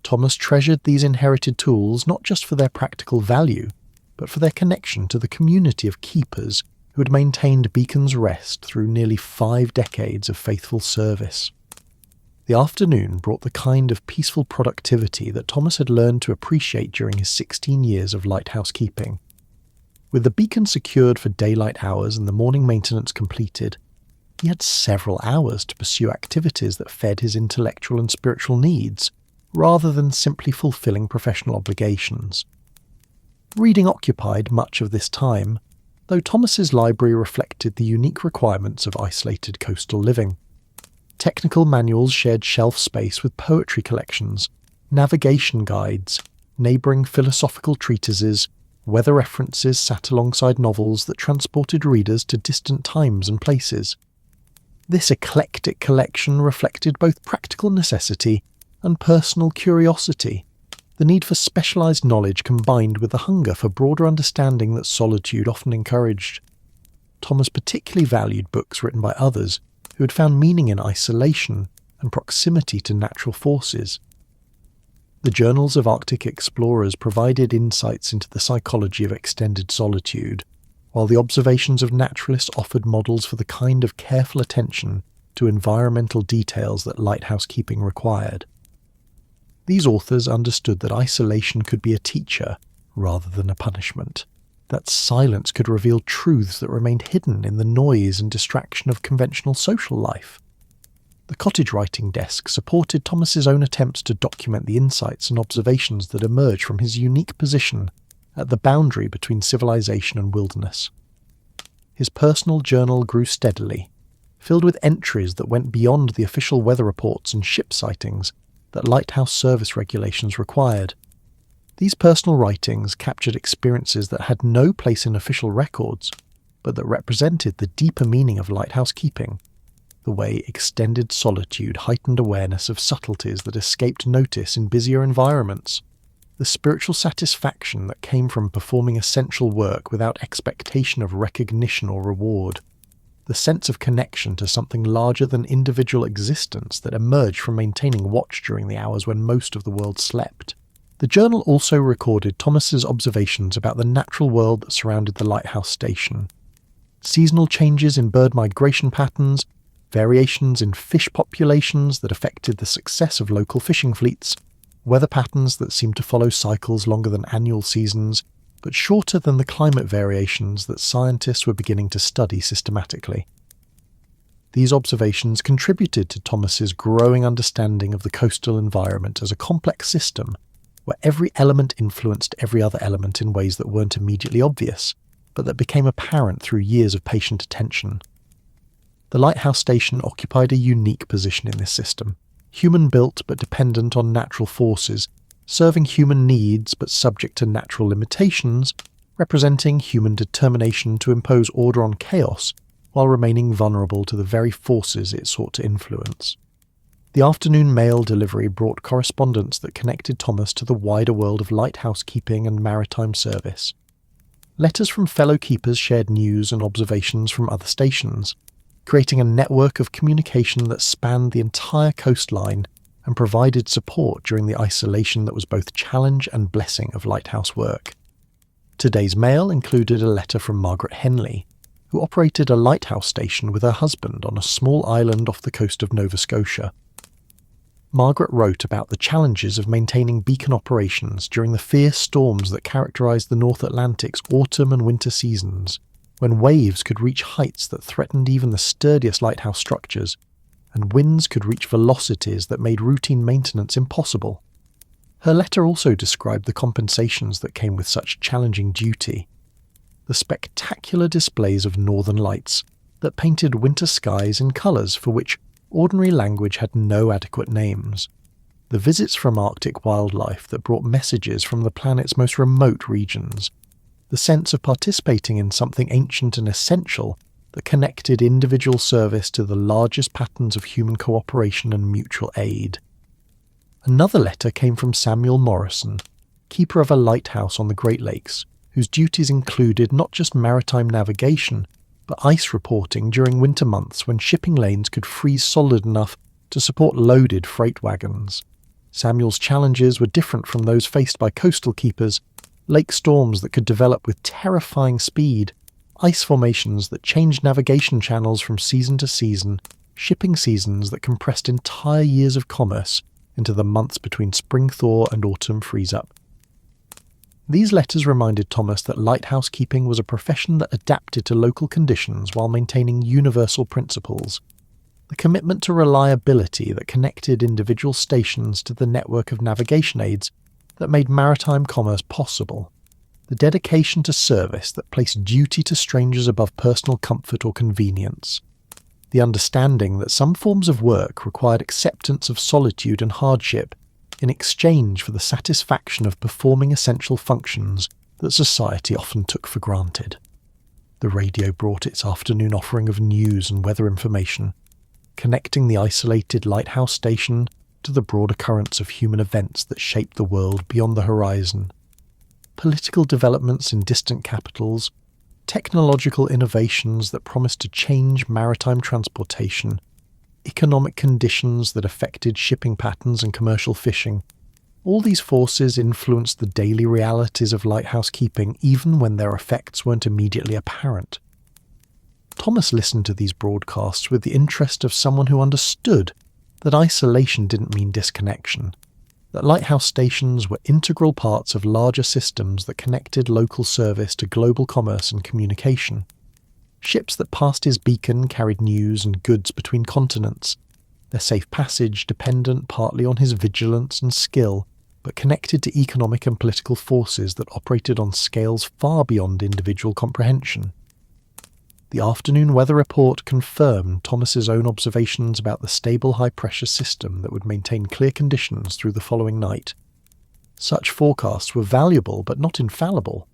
Thomas treasured these inherited tools not just for their practical value, but for their connection to the community of keepers who had maintained Beacon's Rest through nearly 5 decades of faithful service. The afternoon brought the kind of peaceful productivity that Thomas had learned to appreciate during his 16 years of lighthouse keeping. With the beacon secured for daylight hours and the morning maintenance completed, he had several hours to pursue activities that fed his intellectual and spiritual needs, rather than simply fulfilling professional obligations. Reading occupied much of this time, though Thomas's library reflected the unique requirements of isolated coastal living. Technical manuals shared shelf space with poetry collections, navigation guides, neighbouring philosophical treatises, weather references sat alongside novels that transported readers to distant times and places. This eclectic collection reflected both practical necessity and personal curiosity, the need for specialised knowledge combined with the hunger for broader understanding that solitude often encouraged. Thomas particularly valued books written by others who had found meaning in isolation and proximity to natural forces. The journals of Arctic explorers provided insights into the psychology of extended solitude, while the observations of naturalists offered models for the kind of careful attention to environmental details that lighthouse keeping required. These authors understood that isolation could be a teacher rather than a punishment, that silence could reveal truths that remained hidden in the noise and distraction of conventional social life. The cottage writing desk supported Thomas's own attempts to document the insights and observations that emerged from his unique position at the boundary between civilization and wilderness. His personal journal grew steadily, filled with entries that went beyond the official weather reports and ship sightings that lighthouse service regulations required. These personal writings captured experiences that had no place in official records, but that represented the deeper meaning of lighthouse keeping, the way extended solitude heightened awareness of subtleties that escaped notice in busier environments, the spiritual satisfaction that came from performing essential work without expectation of recognition or reward, the sense of connection to something larger than individual existence that emerged from maintaining watch during the hours when most of the world slept. The journal also recorded Thomas's observations about the natural world that surrounded the lighthouse station. Seasonal changes in bird migration patterns, variations in fish populations that affected the success of local fishing fleets, weather patterns that seemed to follow cycles longer than annual seasons, but shorter than the climate variations that scientists were beginning to study systematically. These observations contributed to Thomas's growing understanding of the coastal environment as a complex system, where every element influenced every other element in ways that weren't immediately obvious, but that became apparent through years of patient attention. The lighthouse station occupied a unique position in this system, human-built but dependent on natural forces, serving human needs but subject to natural limitations, representing human determination to impose order on chaos while remaining vulnerable to the very forces it sought to influence. The afternoon mail delivery brought correspondence that connected Thomas to the wider world of lighthouse keeping and maritime service. Letters from fellow keepers shared news and observations from other stations, creating a network of communication that spanned the entire coastline and provided support during the isolation that was both challenge and blessing of lighthouse work. Today's mail included a letter from Margaret Henley, who operated a lighthouse station with her husband on a small island off the coast of Nova Scotia. Margaret wrote about the challenges of maintaining beacon operations during the fierce storms that characterized the North Atlantic's autumn and winter seasons, when waves could reach heights that threatened even the sturdiest lighthouse structures, and winds could reach velocities that made routine maintenance impossible. Her letter also described the compensations that came with such challenging duty. The spectacular displays of northern lights that painted winter skies in colours for which ordinary language had no adequate names. The visits from Arctic wildlife that brought messages from the planet's most remote regions. The sense of participating in something ancient and essential that connected individual service to the largest patterns of human cooperation and mutual aid. Another letter came from Samuel Morrison, keeper of a lighthouse on the Great Lakes, whose duties included not just maritime navigation, but ice reporting during winter months when shipping lanes could freeze solid enough to support loaded freight wagons. Samuel's challenges were different from those faced by coastal keepers: lake storms that could develop with terrifying speed, ice formations that changed navigation channels from season to season, shipping seasons that compressed entire years of commerce into the months between spring thaw and autumn freeze-up. These letters reminded Thomas that lighthouse keeping was a profession that adapted to local conditions while maintaining universal principles. The commitment to reliability that connected individual stations to the network of navigation aids that made maritime commerce possible. The dedication to service that placed duty to strangers above personal comfort or convenience. The understanding that some forms of work required acceptance of solitude and hardship in exchange for the satisfaction of performing essential functions that society often took for granted. The radio brought its afternoon offering of news and weather information, connecting the isolated lighthouse station to the broader currents of human events that shaped the world beyond the horizon. Political developments in distant capitals, technological innovations that promised to change maritime transportation, economic conditions that affected shipping patterns and commercial fishing. All these forces influenced the daily realities of lighthouse keeping even when their effects weren't immediately apparent. Thomas listened to these broadcasts with the interest of someone who understood that isolation didn't mean disconnection, that lighthouse stations were integral parts of larger systems that connected local service to global commerce and communication. Ships that passed his beacon carried news and goods between continents, their safe passage dependent partly on his vigilance and skill, but connected to economic and political forces that operated on scales far beyond individual comprehension. The afternoon weather report confirmed Thomas's own observations about the stable high-pressure system that would maintain clear conditions through the following night. Such forecasts were valuable but not infallible.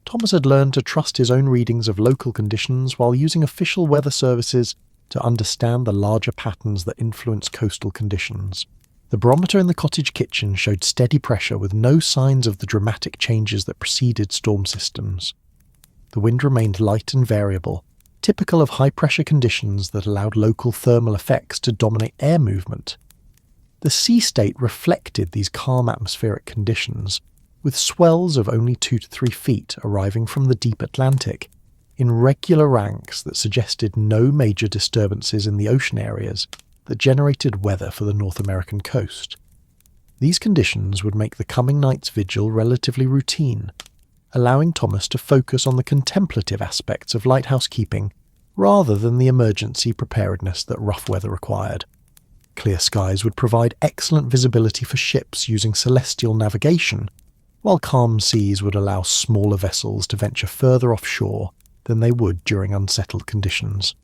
Thomas had learned to trust his own readings of local conditions while using official weather services to understand the larger patterns that influence coastal conditions. The barometer in the cottage kitchen showed steady pressure with no signs of the dramatic changes that preceded storm systems. The wind remained light and variable, typical of high-pressure conditions that allowed local thermal effects to dominate air movement. The sea state reflected these calm atmospheric conditions, with swells of only 2 to 3 feet arriving from the deep Atlantic, in regular ranks that suggested no major disturbances in the ocean areas that generated weather for the North American coast. These conditions would make the coming night's vigil relatively routine, allowing Thomas to focus on the contemplative aspects of lighthouse keeping rather than the emergency preparedness that rough weather required. Clear skies would provide excellent visibility for ships using celestial navigation, while calm seas would allow smaller vessels to venture further offshore than they would during unsettled conditions.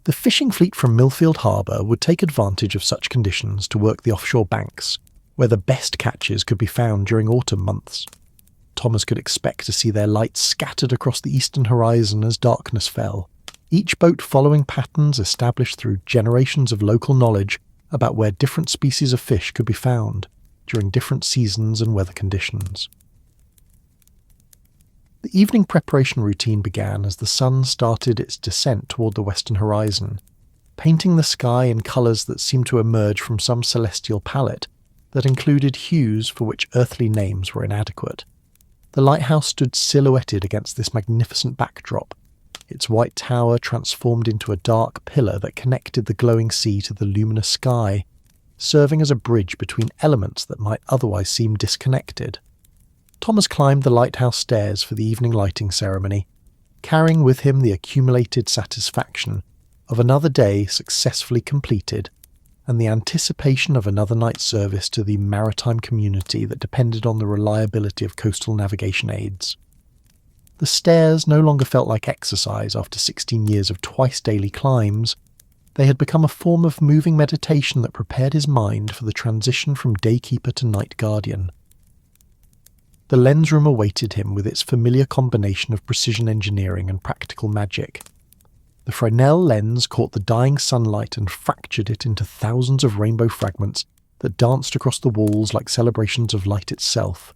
The fishing fleet from Millfield Harbour would take advantage of such conditions to work the offshore banks, where the best catches could be found during autumn months. Thomas could expect to see their lights scattered across the eastern horizon as darkness fell, each boat following patterns established through generations of local knowledge about where different species of fish could be found during different seasons and weather conditions. The evening preparation routine began as the sun started its descent toward the western horizon, painting the sky in colours that seemed to emerge from some celestial palette that included hues for which earthly names were inadequate. The lighthouse stood silhouetted against this magnificent backdrop, its white tower transformed into a dark pillar that connected the glowing sea to the luminous sky, serving as a bridge between elements that might otherwise seem disconnected. Thomas climbed the lighthouse stairs for the evening lighting ceremony, carrying with him the accumulated satisfaction of another day successfully completed and the anticipation of another night's service to the maritime community that depended on the reliability of coastal navigation aids. The stairs no longer felt like exercise after 16 years of twice-daily climbs. They had become a form of moving meditation that prepared his mind for the transition from daykeeper to night guardian. The lens room awaited him with its familiar combination of precision engineering and practical magic. The Fresnel lens caught the dying sunlight and fractured it into thousands of rainbow fragments that danced across the walls like celebrations of light itself.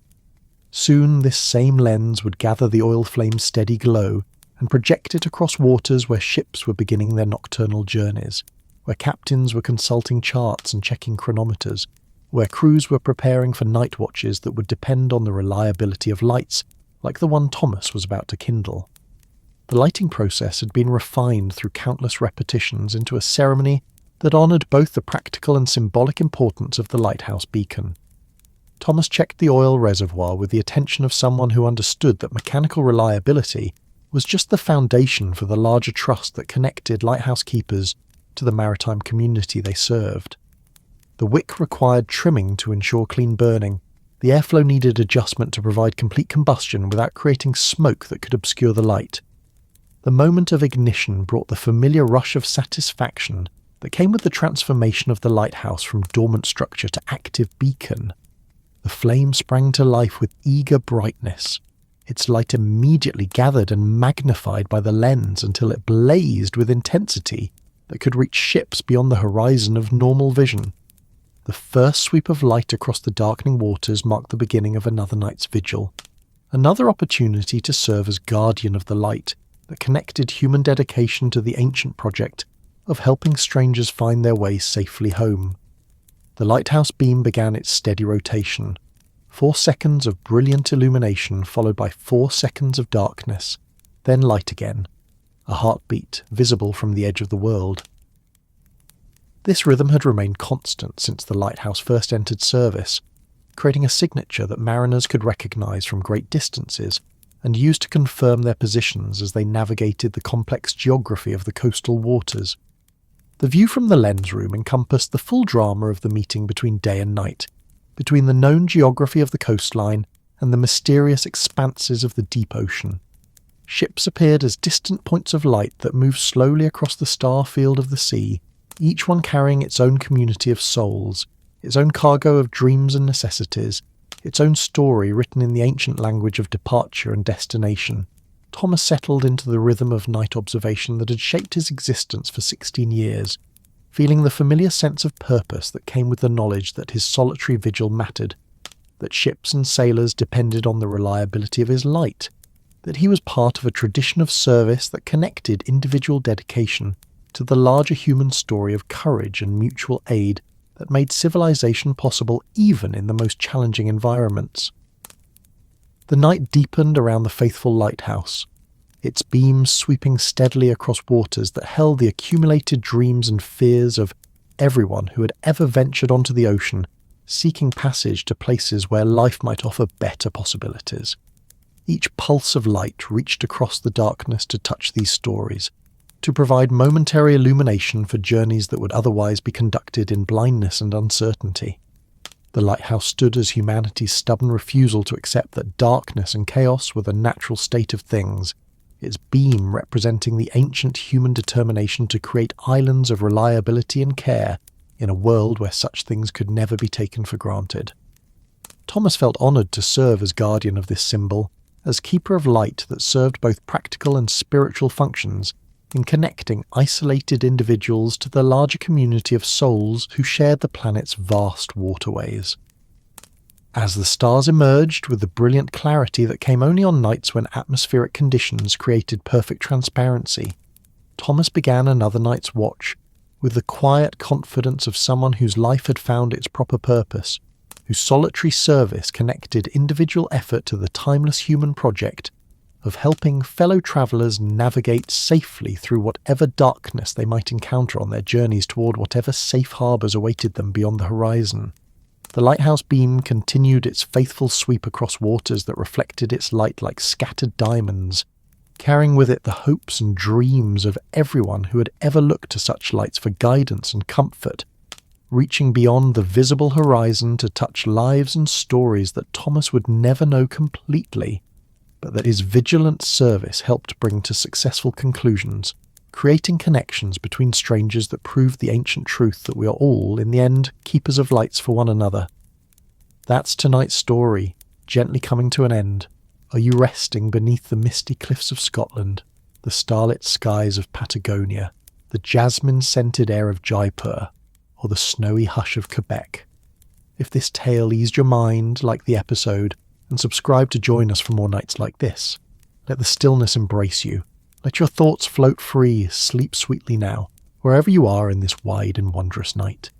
Soon this same lens would gather the oil flame's steady glow and project it across waters where ships were beginning their nocturnal journeys, where captains were consulting charts and checking chronometers, where crews were preparing for night watches that would depend on the reliability of lights like the one Thomas was about to kindle. The lighting process had been refined through countless repetitions into a ceremony that honoured both the practical and symbolic importance of the lighthouse beacon. Thomas checked the oil reservoir with the attention of someone who understood that mechanical reliability was just the foundation for the larger trust that connected lighthouse keepers to the maritime community they served. The wick required trimming to ensure clean burning. The airflow needed adjustment to provide complete combustion without creating smoke that could obscure the light. The moment of ignition brought the familiar rush of satisfaction that came with the transformation of the lighthouse from dormant structure to active beacon. The flame sprang to life with eager brightness. Its light immediately gathered and magnified by the lens until it blazed with intensity that could reach ships beyond the horizon of normal vision. The first sweep of light across the darkening waters marked the beginning of another night's vigil, another opportunity to serve as guardian of the light that connected human dedication to the ancient project of helping strangers find their way safely home. The lighthouse beam began its steady rotation, 4 seconds of brilliant illumination followed by 4 seconds of darkness, then light again, a heartbeat visible from the edge of the world. This rhythm had remained constant since the lighthouse first entered service, creating a signature that mariners could recognise from great distances and use to confirm their positions as they navigated the complex geography of the coastal waters. The view from the lens room encompassed the full drama of the meeting between day and night, between the known geography of the coastline and the mysterious expanses of the deep ocean. Ships appeared as distant points of light that moved slowly across the star field of the sea, each one carrying its own community of souls, its own cargo of dreams and necessities, its own story written in the ancient language of departure and destination. Thomas settled into the rhythm of night observation that had shaped his existence for 16 years, feeling the familiar sense of purpose that came with the knowledge that his solitary vigil mattered, that ships and sailors depended on the reliability of his light, that he was part of a tradition of service that connected individual dedication to the larger human story of courage and mutual aid that made civilization possible even in the most challenging environments. The night deepened around the faithful lighthouse, its beams sweeping steadily across waters that held the accumulated dreams and fears of everyone who had ever ventured onto the ocean, seeking passage to places where life might offer better possibilities. Each pulse of light reached across the darkness to touch these stories, to provide momentary illumination for journeys that would otherwise be conducted in blindness and uncertainty. The lighthouse stood as humanity's stubborn refusal to accept that darkness and chaos were the natural state of things, its beam representing the ancient human determination to create islands of reliability and care in a world where such things could never be taken for granted. Thomas felt honoured to serve as guardian of this symbol, as keeper of light that served both practical and spiritual functions in connecting isolated individuals to the larger community of souls who shared the planet's vast waterways. As the stars emerged with the brilliant clarity that came only on nights when atmospheric conditions created perfect transparency, Thomas began another night's watch with the quiet confidence of someone whose life had found its proper purpose, whose solitary service connected individual effort to the timeless human project of helping fellow travellers navigate safely through whatever darkness they might encounter on their journeys toward whatever safe harbours awaited them beyond the horizon. The lighthouse beam continued its faithful sweep across waters that reflected its light like scattered diamonds, carrying with it the hopes and dreams of everyone who had ever looked to such lights for guidance and comfort, reaching beyond the visible horizon to touch lives and stories that Thomas would never know completely, but that his vigilant service helped bring to successful conclusions, creating connections between strangers that proved the ancient truth that we are all, in the end, keepers of lights for one another. That's tonight's story, gently coming to an end. Are you resting beneath the misty cliffs of Scotland? the starlit skies of Patagonia, the jasmine-scented air of Jaipur, or the snowy hush of Quebec. If this tale eased your mind, like the episode, and subscribe to join us for more nights like this. Let the stillness embrace you. Let your thoughts float free, sleep sweetly now, wherever you are in this wide and wondrous night.